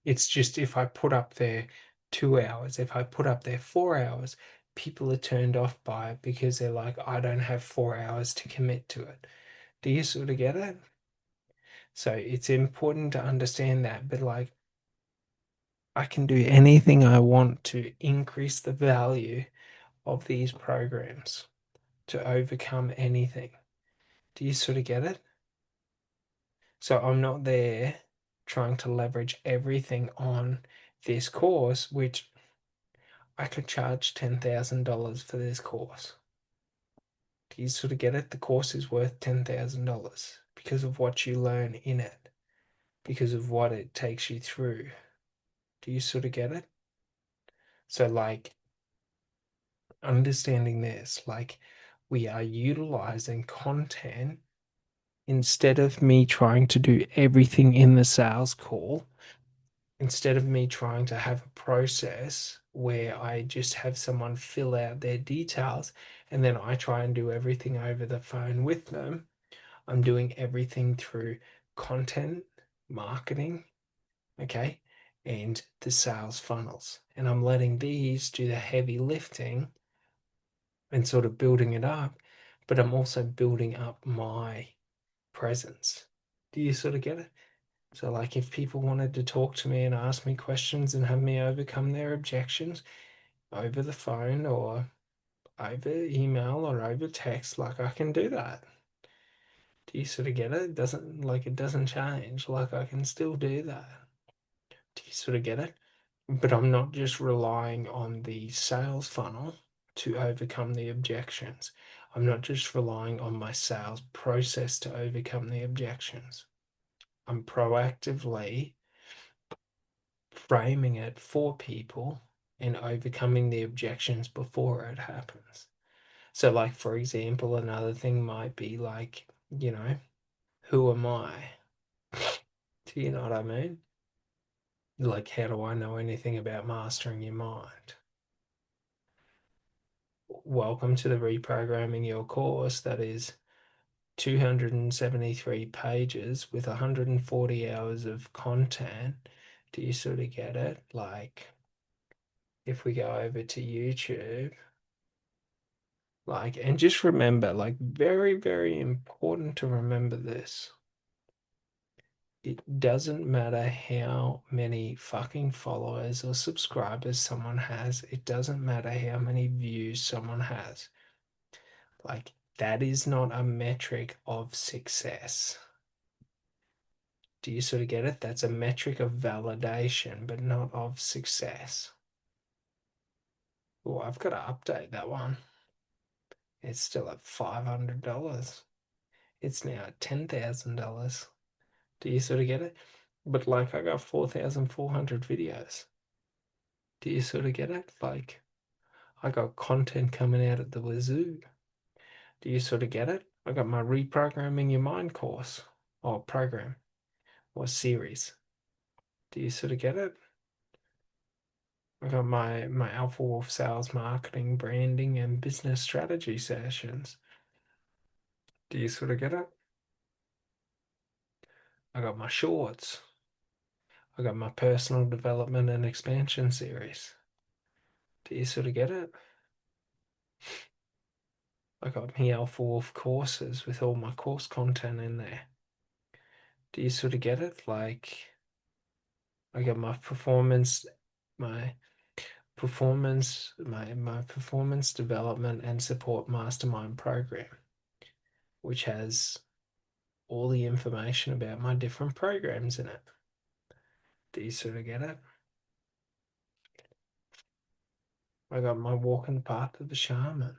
It's just if I put up there 2 hours, if I put up there 4 hours, people are turned off by it because they're like, I don't have 4 hours to commit to it. Do you sort of get it? So it's important to understand that. But like, I can do anything I want to increase the value of these programs to overcome anything. Do you sort of get it? So I'm not there trying to leverage everything on this course, which I could charge $10,000 for this course. Do you sort of get it? The course is worth $10,000 because of what you learn in it, because of what it takes you through. Do you sort of get it? So, like, understanding this, like, we are utilizing content instead of me trying to do everything in the sales call, instead of me trying to have a process where I just have someone fill out their details and then I try and do everything over the phone with them. I'm doing everything through content, marketing, okay, and the sales funnels. And I'm letting these do the heavy lifting and sort of building it up, but I'm also building up my presence. Do you sort of get it? So, like, if people wanted to talk to me and ask me questions and have me overcome their objections over the phone or over email or over text, like, I can do that. Do you sort of get it? It doesn't change. Like, I can still do that. Do you sort of get it? But I'm not just relying on the sales funnel to overcome the objections. I'm not just relying on my sales process to overcome the objections. I'm proactively framing it for people and overcoming the objections before it happens. So, like, for example, another thing might be like, who am I? Do you know what I mean? Like, how do I know anything about mastering your mind? Welcome to the Reprogramming Your course that is 273 pages with 140 hours of content. Do you sort of get it? Like, if we go over to YouTube, like, and just remember, like, very, very important to remember this. It doesn't matter how many fucking followers or subscribers someone has. It doesn't matter how many views someone has. Like, that is not a metric of success. Do you sort of get it? That's a metric of validation, but not of success. Oh, I've got to update that one. It's still at $500. It's now at $10,000. Do you sort of get it? But like, I got 4,400 videos. Do you sort of get it? Like, I got content coming out at the wazoo. Do you sort of get it? I got my reprogramming your mind course or program or series. Do you sort of get it? I got my Alpha Wolf sales, marketing, branding, and business strategy sessions. Do you sort of get it? I got my shorts. I got my personal development and expansion series. Do you sort of get it? I got my Alpha Wolf courses with all my course content in there. Do you sort of get it? Like, I got my my performance development and support mastermind program, which has all the information about my different programs in it. Do you sort of get it? I got my walk in the path of the shaman.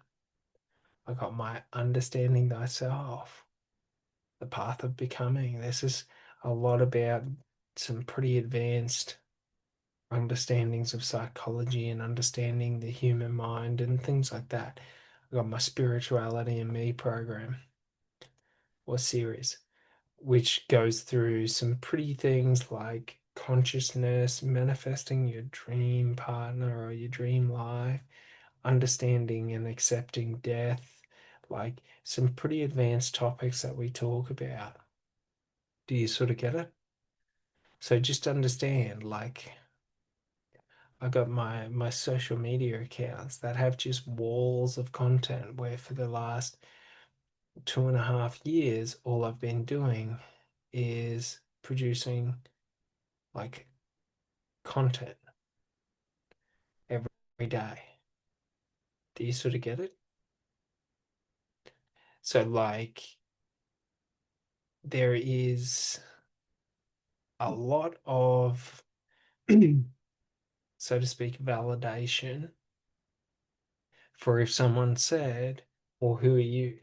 I got my understanding thyself, the path of becoming. This is a lot about some pretty advanced understandings of psychology and understanding the human mind and things like that. I got my spirituality and me program or series, which goes through some pretty things like consciousness, manifesting your dream partner or your dream life, understanding and accepting death, like some pretty advanced topics that we talk about. Do you sort of get it? So just understand, like, I got my social media accounts that have just walls of content where for the last 2.5 years, all I've been doing is producing like content every day. Do you sort of get it? So like there is a lot of so to speak validation for if someone said, well, who are you?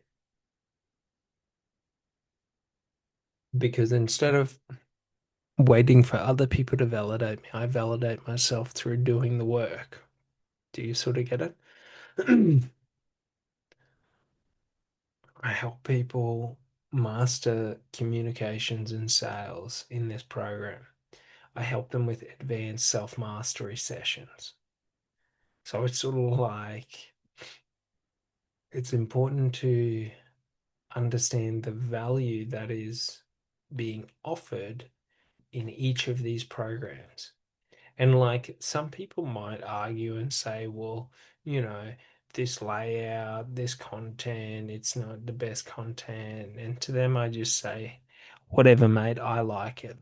Because instead of waiting for other people to validate me, I validate myself through doing the work. Do you sort of get it? I help people master communications and sales in this program. I help them with advanced self mastery sessions. So it's sort of like it's important to understand the value that is being offered in each of these programs. And like some people might argue and say, well, you know, this layout, this content, it's not the best content. And to them, I just say, whatever, mate, I like it.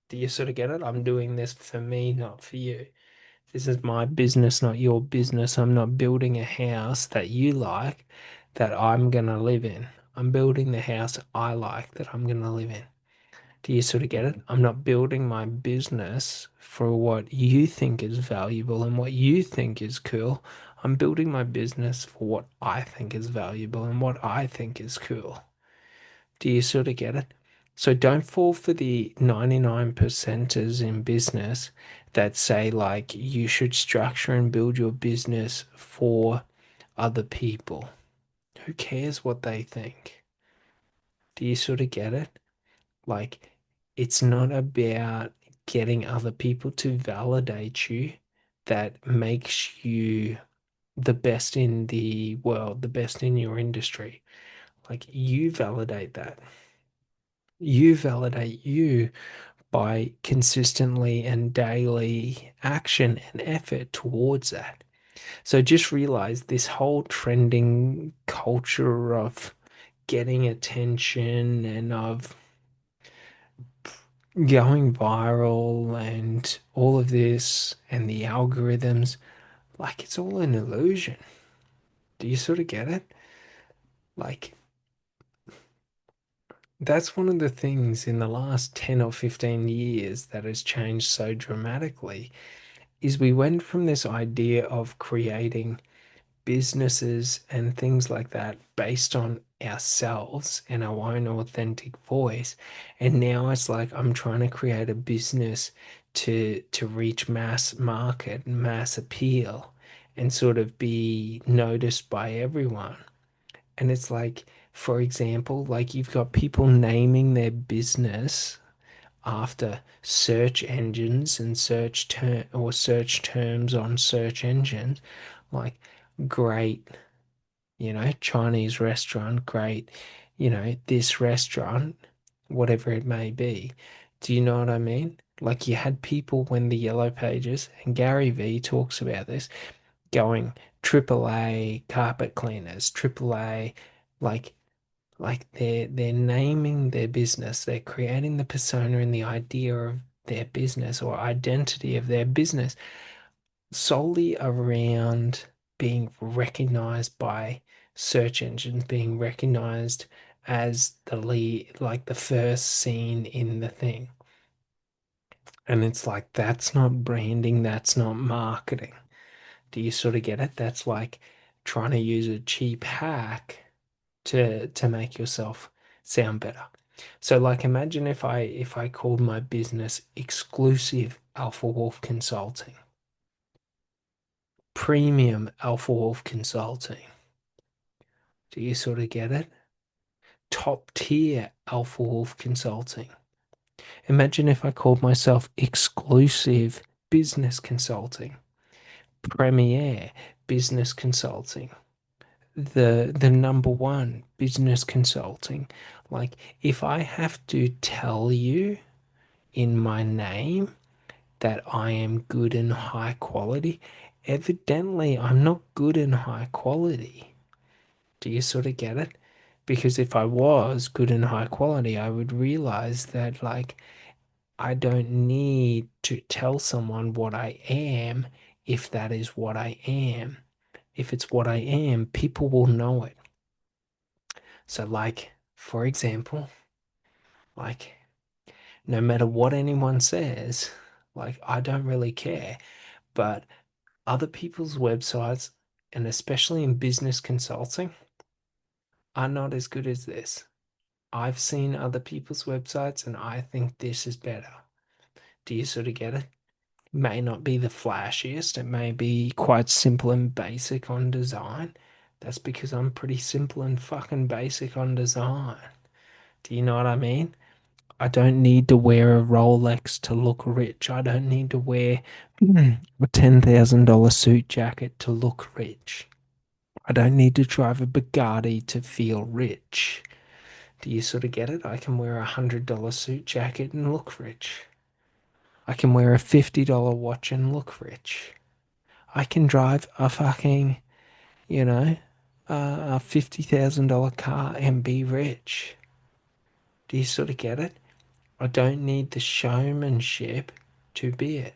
Do you sort of get it? I'm doing this for me, not for you. This is my business, not your business. I'm not building a house that you like that I'm going to live in. I'm building the house I like that I'm going to live in. Do you sort of get it? I'm not building my business for what you think is valuable and what you think is cool. I'm building my business for what I think is valuable and what I think is cool. Do you sort of get it? So don't fall for the 99 percenters in business that say like you should structure and build your business for other people. Who cares what they think? Do you sort of get it? Like, it's not about getting other people to validate you that makes you the best in the world, the best in your industry. Like, you validate that. You validate you by consistently and daily action and effort towards that. So just realize this whole trending culture of getting attention and of going viral and all of this and the algorithms, like it's all an illusion. Do you sort of get it? Like, that's one of the things in the last 10 or 15 years that has changed so dramatically is we went from this idea of creating businesses and things like that based on ourselves and our own authentic voice. And now it's like I'm trying to create a business to reach mass market, mass appeal, and sort of be noticed by everyone. And it's like, for example, like you've got people naming their business after search engines and search terms on search engines, like great, Chinese restaurant, great, this restaurant, whatever it may be. Do you know what I mean? Like you had people when the yellow pages, and Gary V talks about this, going AAA carpet cleaners, AAA, like they're naming their business, they're creating the persona and the idea of their business or identity of their business solely around being recognized by search engines, being recognized as the lead, like the first scene in the thing. And it's like, that's not branding, that's not marketing. Do you sort of get it? That's like trying to use a cheap hack to make yourself sound better. So like imagine if I called my business exclusive Alpha Wolf Consulting, premium Alpha Wolf Consulting. Do you sort of get it? Top tier Alpha Wolf Consulting. Imagine if I called myself exclusive business consulting, premier business consulting, the number one business consulting. Like if I have to tell you in my name that I am good and high quality, evidently I'm not good and high quality. Do you sort of get it? Because if I was good and high quality, I would realize that like I don't need to tell someone what I am if that is what I am. If it's what I am, people will know it. So like, for example, like no matter what anyone says, like I don't really care. But other people's websites, and especially in business consulting, are not as good as this. I've seen other people's websites and I think this is better. Do you sort of get it? May not be the flashiest, it may be quite simple and basic on design. That's because I'm pretty simple and fucking basic on design. Do you know what I mean? I don't need to wear a Rolex to look rich. I don't need to wear a $10,000 suit jacket to look rich. I don't need to drive a Bugatti to feel rich. Do you sort of get it? I can wear $100 suit jacket and look rich. I can wear a $50 watch and look rich. I can drive a fucking, you know, a $50,000 car and be rich. Do you sort of get it? I don't need the showmanship to be it.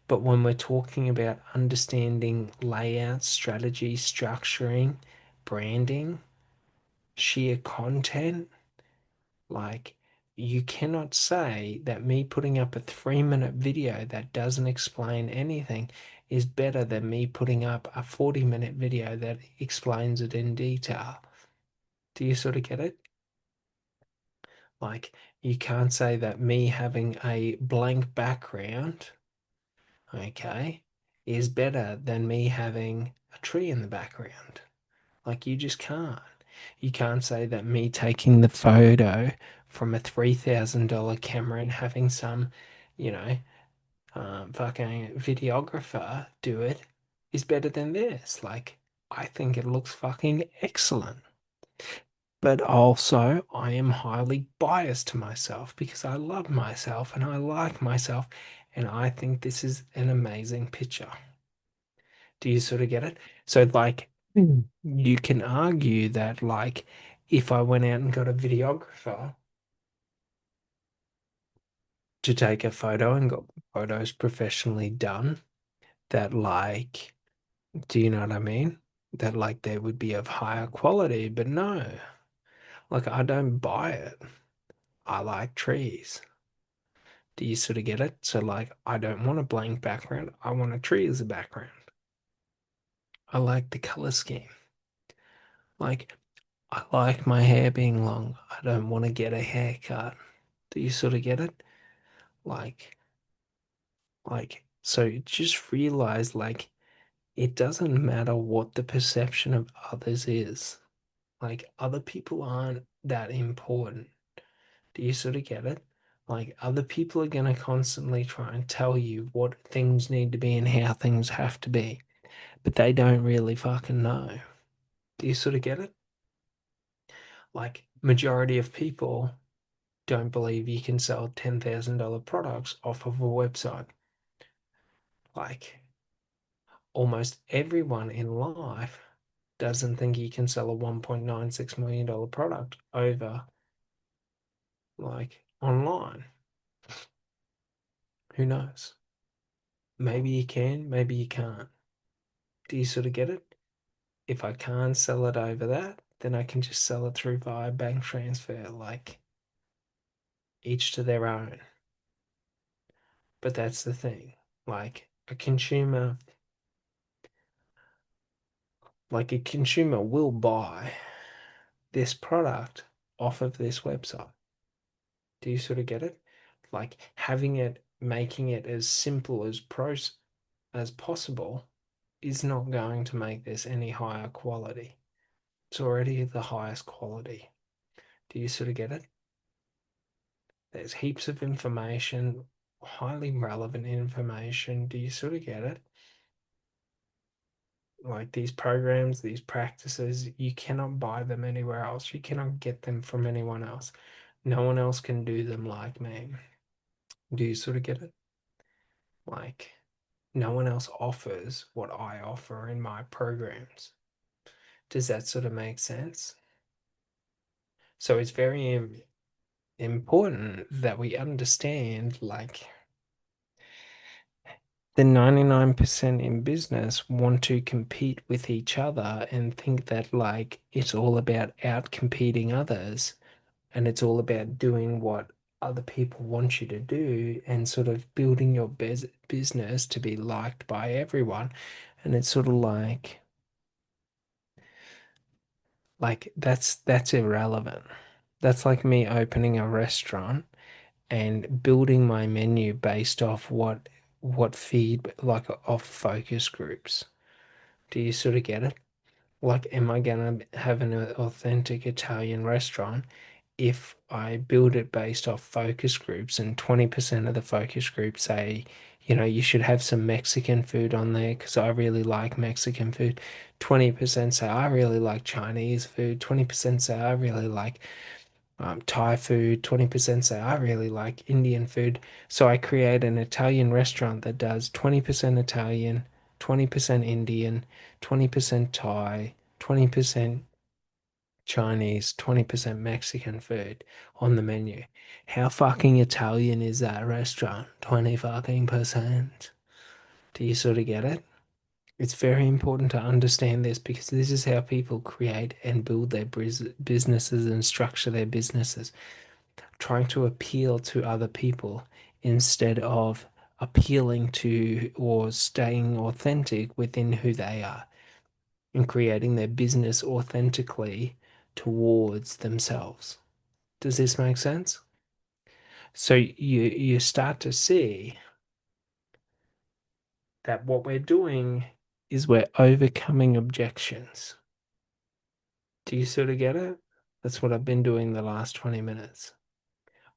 But when we're talking about understanding layout, strategy, structuring, branding, sheer content, like you cannot say that me putting up a 3-minute video that doesn't explain anything is better than me putting up a 40-minute video that explains it in detail. Do you sort of get it? Like you can't say that me having a blank background, okay, is better than me having a tree in the background. Like you just can't. You can't say that me taking the photo from a $3,000 camera and having some, you know, fucking videographer do it is better than this. Like, I think it looks fucking excellent. But also, I am highly biased to myself because I love myself and I like myself, and I think this is an amazing picture. Do you sort of get it? So, like, you can argue that, like, if I went out and got a videographer to take a photo and got photos professionally done, that, like, do you know what I mean? That, like, they would be of higher quality, but no, like, I don't buy it. I like trees. Do you sort of get it? So, like, I don't want a blank background. I want a tree as a background. I like the color scheme. Like, I like my hair being long. I don't want to get a haircut. Do you sort of get it? Like, so just realize, like, it doesn't matter what the perception of others is. Like other people aren't that important. Do you sort of get it? Like other people are going to constantly try and tell you what things need to be and how things have to be, but they don't really fucking know. Do you sort of get it? Like majority of people don't believe you can sell $10,000 products off of a website. Like almost everyone in life doesn't think you can sell a $1.96 million product over like online. Who knows? Maybe you can, maybe you can't. Do you sort of get it? If I can't sell it over that, then I can just sell it through via bank transfer, like each to their own. But that's the thing. Like a consumer will buy this product off of this website. Do you sort of get it? Like having it, making it as simple as possible is not going to make this any higher quality. It's already the highest quality. Do you sort of get it? There's heaps of information, highly relevant information. Do you sort of get it? Like these programs, these practices, you cannot buy them anywhere else. You cannot get them from anyone else. No one else can do them like me. Do you sort of get it? Like, no one else offers what I offer in my programs. Does that sort of make sense? So it's very important that we understand like the 99% in business want to compete with each other and think that like it's all about out competing others and it's all about doing what other people want you to do and sort of building your business to be liked by everyone. And it's sort of like that's irrelevant. That's like me opening a restaurant and building my menu based off what feed like off focus groups. Do you sort of get it? Like, am I gonna have an authentic Italian restaurant if I build it based off focus groups and 20% of the focus groups say, you should have some Mexican food on there because I really like Mexican food. 20% say I really like Chinese food. 20% say I really like Thai food. 20% say I really like Indian food. So I create an Italian restaurant that does 20% Italian, 20% Indian, 20% Thai, 20% Chinese, 20% Mexican food on the menu. How fucking Italian is that restaurant? 20 fucking percent. Do you sort of get it? It's very important to understand this because this is how people create and build their businesses and structure their businesses, trying to appeal to other people instead of appealing to or staying authentic within who they are and creating their business authentically towards themselves. Does this make sense? So you start to see that what we're doing is we're overcoming objections. Do you sort of get it? That's what I've been doing the last 20 minutes.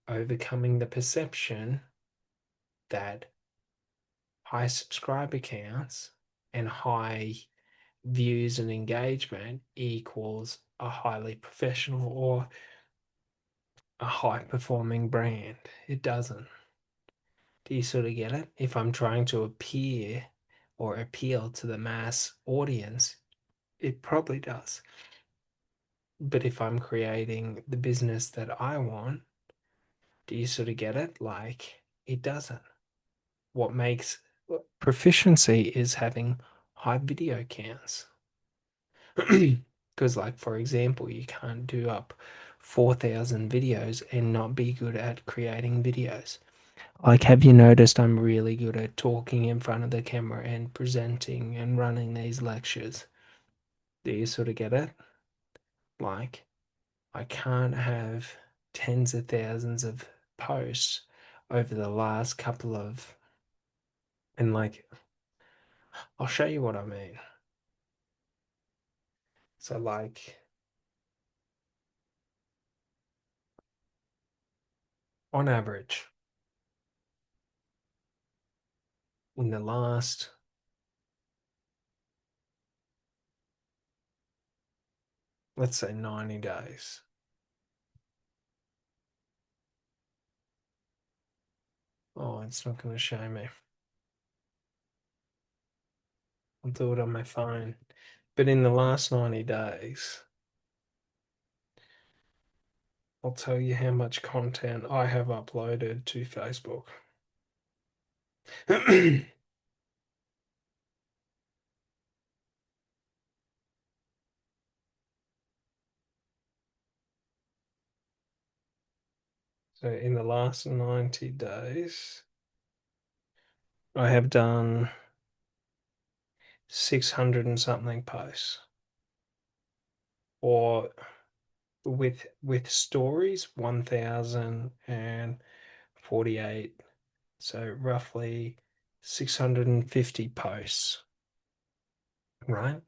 Overcoming the perception that high subscriber counts and high views and engagement equals a highly professional or a high performing brand. It doesn't. Do you sort of get it? If I'm trying to appear or appeal to the mass audience, it probably does. But if I'm creating the business that I want, do you sort of get it? Like, it doesn't. What makes proficiency is having high video counts. Because, like, for example, you can't do up 4,000 videos and not be good at creating videos. Like, have you noticed I'm really good at talking in front of the camera and presenting and running these lectures? Do you sort of get it? Like, I can't have tens of thousands of posts over the last couple of, and like, I'll show you what I mean. So, like, on average, in the last, let's say 90 days. Oh, it's not going to show me. I'll do it on my phone. But in the last 90 days, I'll tell you how much content I have uploaded to Facebook. So in the last 90 days, I have done 600 and something posts. Or with stories, 1048. So roughly 650 posts, right?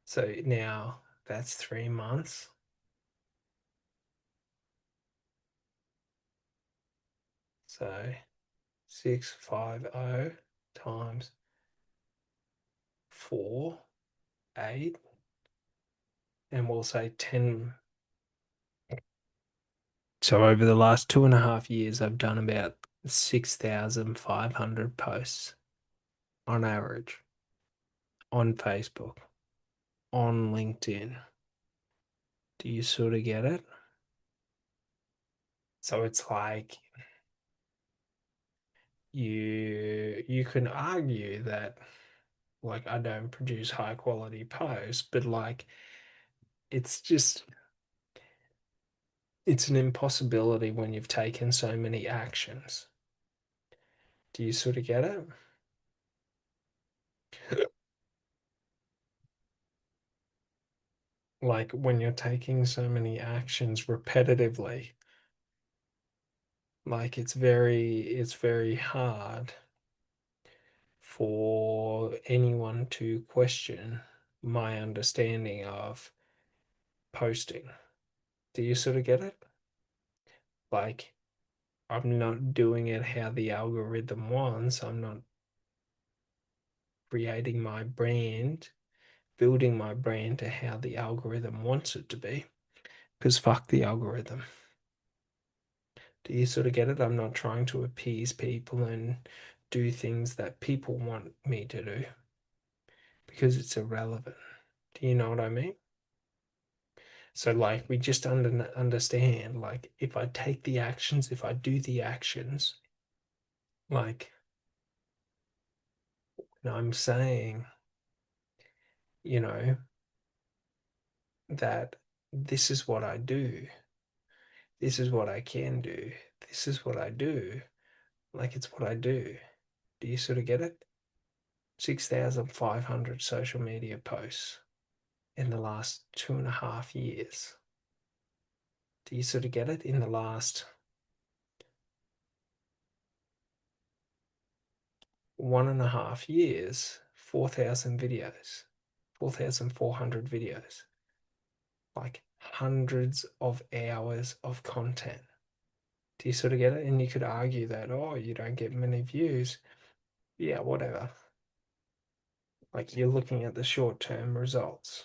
So now that's 3 months. So 650 times 4, 8, and we'll say 10. So over the last 2.5 years, I've done about 6,500 posts on average on Facebook, on LinkedIn. Do you sort of get it? So it's like you can argue that like I don't produce high quality posts, but like it's just it's an impossibility when you've taken so many actions. Do you sort of get it? Like when you're taking so many actions repetitively, like it's very hard for anyone to question my understanding of posting. Do you sort of get it? Like I'm not doing it how the algorithm wants. I'm not creating my brand, building my brand to how the algorithm wants it to be. Because fuck the algorithm. Do you sort of get it? I'm not trying to appease people and do things that people want me to do because it's irrelevant. Do you know what I mean? So, like, we just understand, like, if I take the actions, if I do the actions, like, I'm saying, you know, that this is what I do, this is what I can do, this is what I do, like, it's what I do. Do you sort of get it? 6,500 social media posts in the last 2.5 years. Do you sort of get it? In the last 1.5 years, 4,000 videos, 4,400 videos, like hundreds of hours of content. Do you sort of get it? And you could argue that, oh, you don't get many views. Yeah, whatever. Like you're looking at the short term results.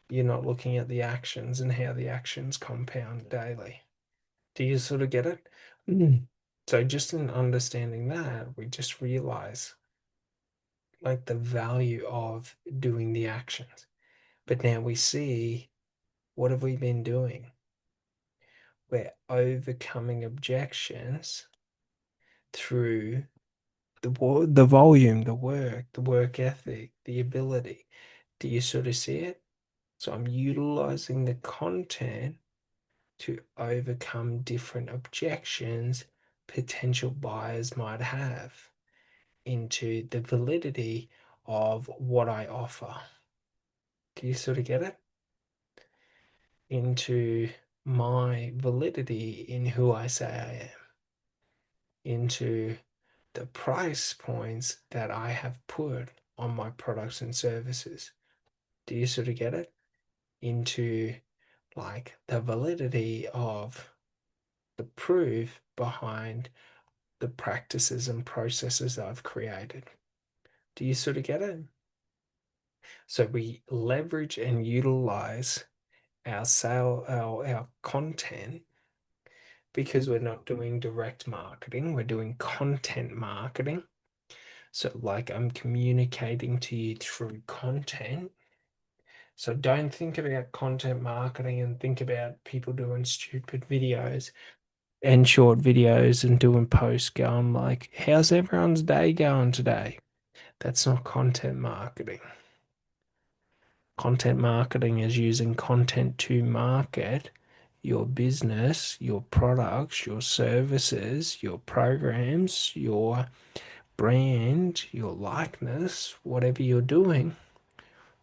You're not looking at the actions and how the actions compound daily. Do you sort of get it? Mm. So just in understanding that, we just realize like the value of doing the actions. But now we see what have we been doing? We're overcoming objections through the volume, the work ethic, the ability. Do you sort of see it? So I'm utilizing the content to overcome different objections potential buyers might have into the validity of what I offer. Do you sort of get it? Into my validity in who I say I am, into the price points that I have put on my products and services. Do you sort of get it? Into like the validity of the proof behind the practices and processes that I've created. Do you sort of get it? So we leverage and utilize our content because we're not doing direct marketing, we're doing content marketing. So like I'm communicating to you through content. So don't think about content marketing and think about people doing stupid videos and short videos and doing posts going like, how's everyone's day going today? That's not content marketing. Content marketing is using content to market your business, your products, your services, your programs, your brand, your likeness, whatever you're doing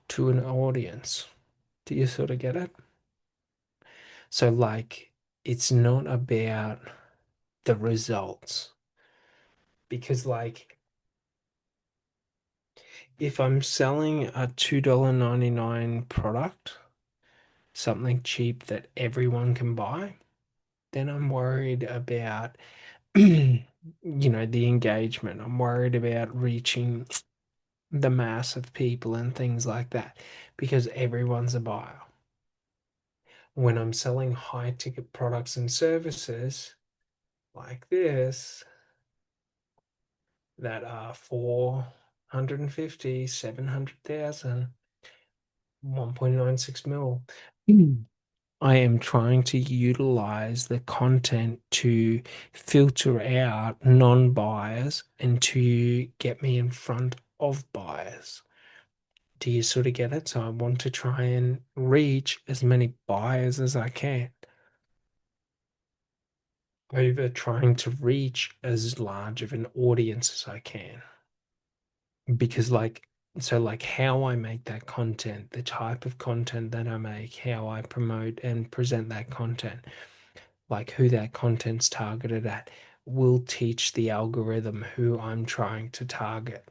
to an audience. Do you sort of get it? So, like, it's not about the results because, like, if I'm selling a $2.99 product, something cheap that everyone can buy, then I'm worried about, the engagement. I'm worried about reaching the mass of people and things like that because everyone's a buyer. When I'm selling high ticket products and services like this that are 450, 700,000, 1.96 mil. I am trying to utilize the content to filter out non-buyers and to get me in front of buyers. Do you sort of get it? So I want to try and reach as many buyers as I can over trying to reach as large of an audience as I can. Because like how I make that content, the type of content that I make, how I promote and present that content, like who that content's targeted at, will teach the algorithm who I'm trying to target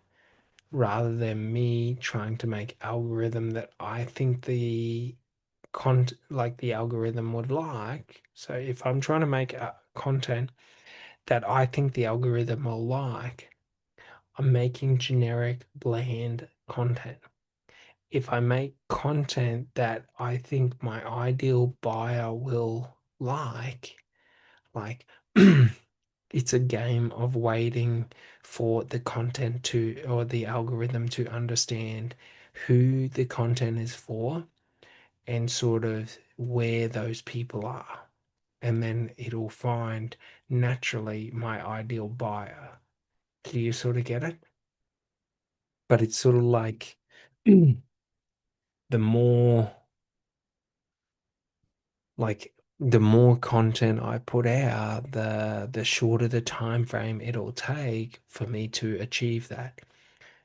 rather than me trying to make algorithm that I think the algorithm would like. So if I'm trying to make a content that I think the algorithm will like, I'm making generic, bland content. If I make content that I think my ideal buyer will like it's a game of waiting for the content to or the algorithm to understand who the content is for and sort of where those people are. And then it'll find naturally my ideal buyer. Do you sort of get it? But it's sort of like the more the more content I put out, the shorter the time frame it'll take for me to achieve that.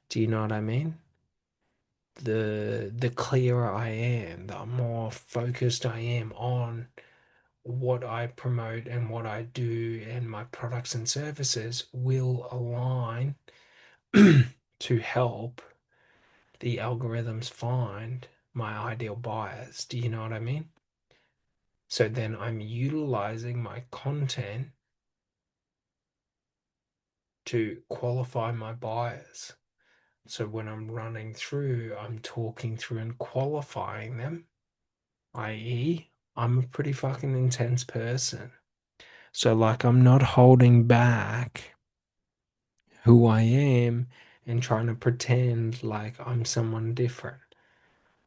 Do you know what I mean? The clearer I am, the more focused I am on what I promote and what I do and my products and services will align to help the algorithms find my ideal buyers. Do you know what I mean? So then I'm utilizing my content to qualify my buyers. So when I'm running through, I'm talking through and qualifying them, i.e., I'm a pretty fucking intense person. So, like, I'm not holding back who I am and trying to pretend like I'm someone different.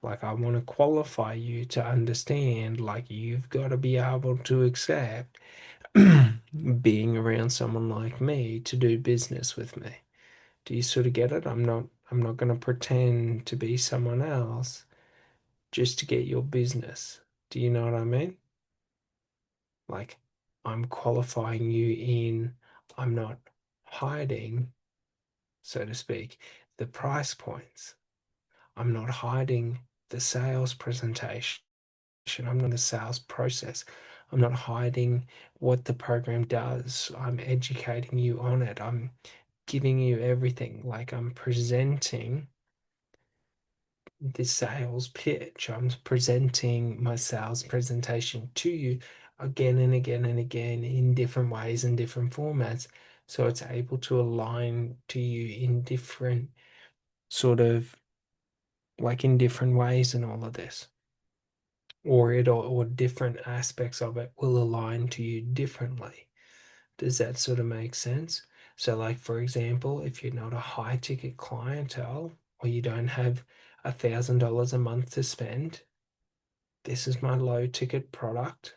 Like, I want to qualify you to understand, like, you've got to be able to accept being around someone like me to do business with me. Do you sort of get it? I'm not going to pretend to be someone else just to get your business. Do you know what I mean? Like I'm qualifying you in, I'm not hiding, so to speak, the price points. I'm not hiding the sales presentation. I'm not the sales process. I'm not hiding what the program does. I'm educating you on it. I'm giving you everything. Like I'm presenting the sales pitch. I'm presenting my sales presentation to you again and again and again in different ways and different formats. So it's able to align to you in different sort of like in different ways and all of this. Or different aspects of it will align to you differently. Does that sort of make sense? So, like for example, if you're not a high ticket clientele or you don't have $1,000 a month to spend, this is my low ticket product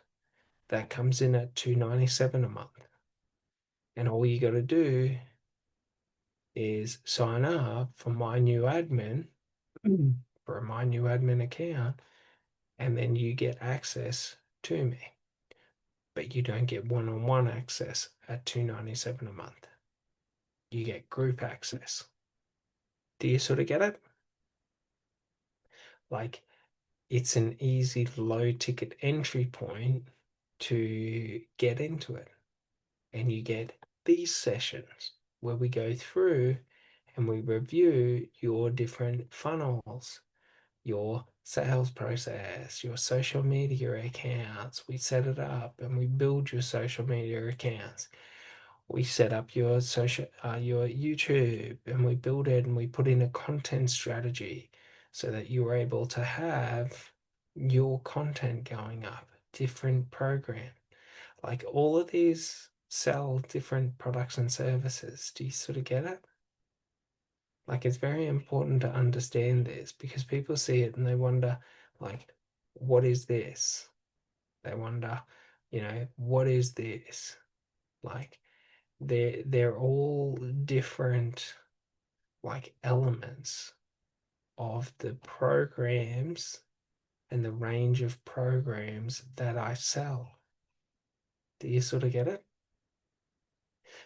that comes in at $297 a month. And all you got to do is sign up for my new admin for my new admin account, and then you get access to me. But you don't get one-on-one access at $297 a month. You get group access. Do you sort of get it? Like it's an easy low ticket entry point to get into it. And you get these sessions where we go through and we review your different funnels, your sales process, your social media accounts. We set it up and we build your social media accounts. We set up your YouTube, and we build it and we put in a content strategy so that you're able to have your content going up, different program. Like all of these sell different products and services. Do you sort of get it? Like it's very important to understand this because people see it and they wonder, like, what is this? They wonder, what is this? Like they're all different like elements of the programs and the range of programs that I sell. Do you sort of get it?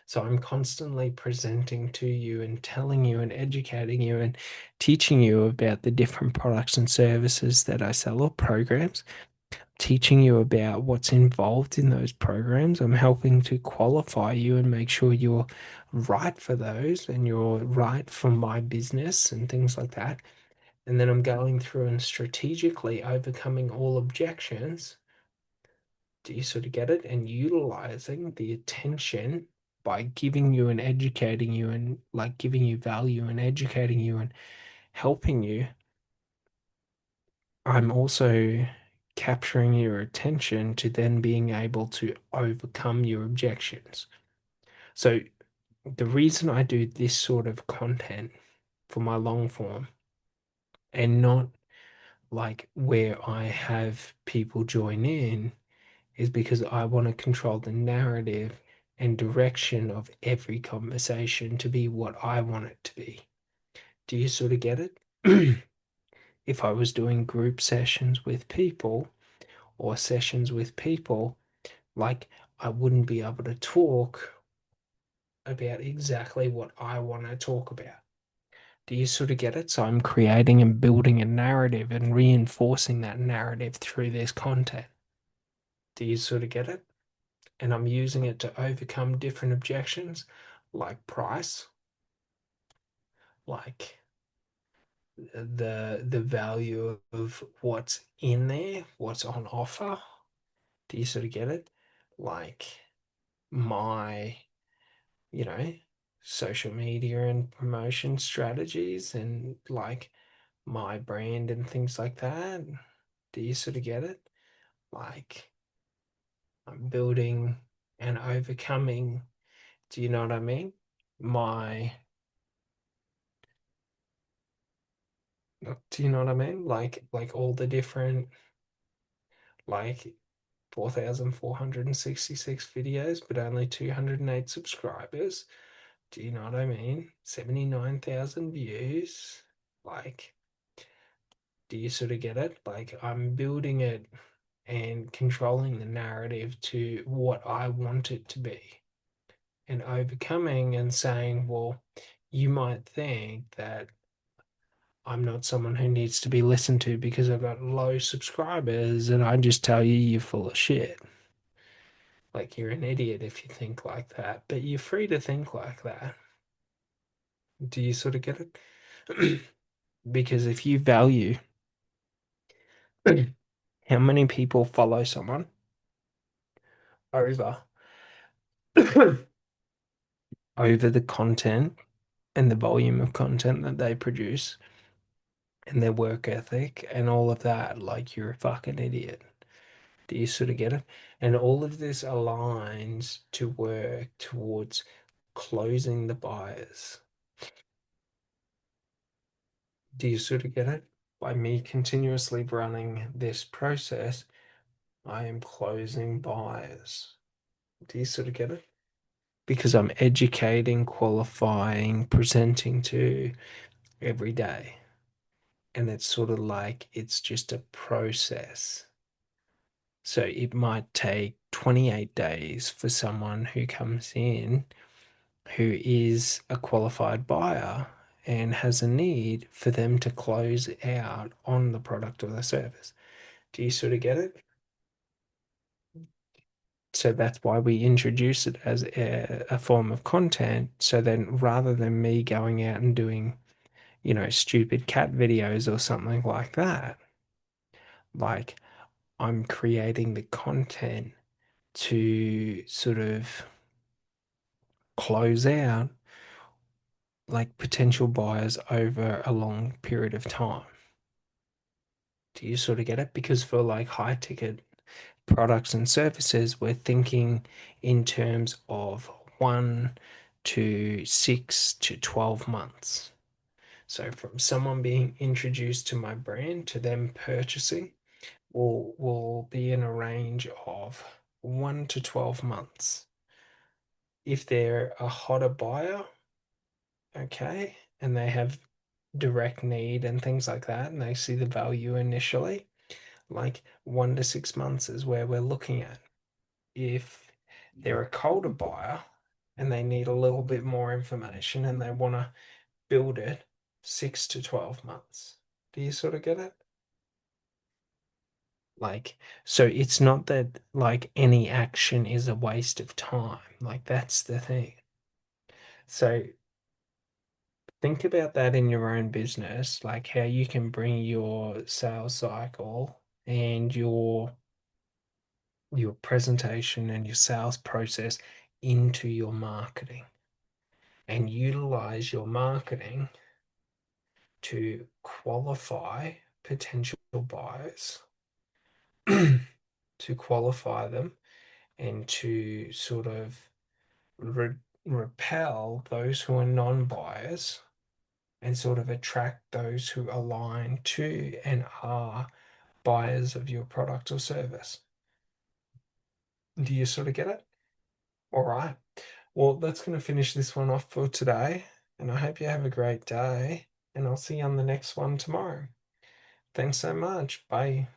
So I'm constantly presenting to you and telling you and educating you and teaching you about the different products and services that I sell or programs, teaching you about what's involved in those programs. I'm helping to qualify you and make sure you're right for those and you're right for my business and things like that. And then I'm going through and strategically overcoming all objections. Do you sort of get it? And utilizing the attention by giving you and educating you and like giving you value and educating you and helping you. I'm also capturing your attention to then being able to overcome your objections. So the reason I do this sort of content for my long form and not like where I have people join in is because I want to control the narrative and direction of every conversation to be what I want it to be. Do you sort of get it? If I was doing group sessions with people or sessions with people, like I wouldn't be able to talk about exactly what I want to talk about. Do you sort of get it? So I'm creating and building a narrative and reinforcing that narrative through this content. Do you sort of get it? And I'm using it to overcome different objections like price, like the value of what's in there, what's on offer. Do you sort of get it? Like my, you know, social media and promotion strategies and like my brand and things like that. Do you sort of get it? Like I'm building and overcoming, do you know what I mean? My Do you know what I mean? Like all the different like 4,466 videos, but only 208 subscribers. Do you know what I mean? 79,000 views. Like, do you sort of get it? Like I'm building it and controlling the narrative to what I want it to be. And overcoming and saying, well, you might think that I'm not someone who needs to be listened to because I've got low subscribers, and I just tell you you're full of shit. Like you're an idiot if you think like that, but you're free to think like that. Do you sort of get it? Because if you value how many people follow someone over over the content and the volume of content that they produce and their work ethic and all of that, like you're a fucking idiot. Do you sort of get it? And all of this aligns to work towards closing the buyers. Do you sort of get it? By me continuously running this process, I am closing buyers. Do you sort of get it? Because I'm educating, qualifying, presenting to every day. And it's sort of like it's just a process. So it might take 28 days for someone who comes in who is a qualified buyer and has a need for them to close out on the product or the service. Do you sort of get it? So that's why we introduce it as a form of content. So then rather than me going out and doing, stupid cat videos or something like that, like I'm creating the content to sort of close out like potential buyers over a long period of time. Do you sort of get it? Because for like high ticket products and services, we're thinking in terms of 1 to 6 to 12 months. So from someone being introduced to my brand to them purchasing will be in a range of 1 to 12 months. If they're a hotter buyer, okay, and they have direct need and things like that, and they see the value initially, like 1 to 6 months is where we're looking at. If they're a colder buyer and they need a little bit more information and they want to build it, 6 to 12 months. Do you sort of get it? Like, so it's not that like any action is a waste of time. Like, that's the thing. So think about that in your own business, like how you can bring your sales cycle and your presentation and your sales process into your marketing and utilize your marketing to qualify potential buyers, to qualify them and to sort of repel those who are non-buyers and sort of attract those who align to and are buyers of your product or service. Do you sort of get it? All right. Well, that's going to finish this one off for today. And I hope you have a great day. And I'll see you on the next one tomorrow. Thanks so much. Bye.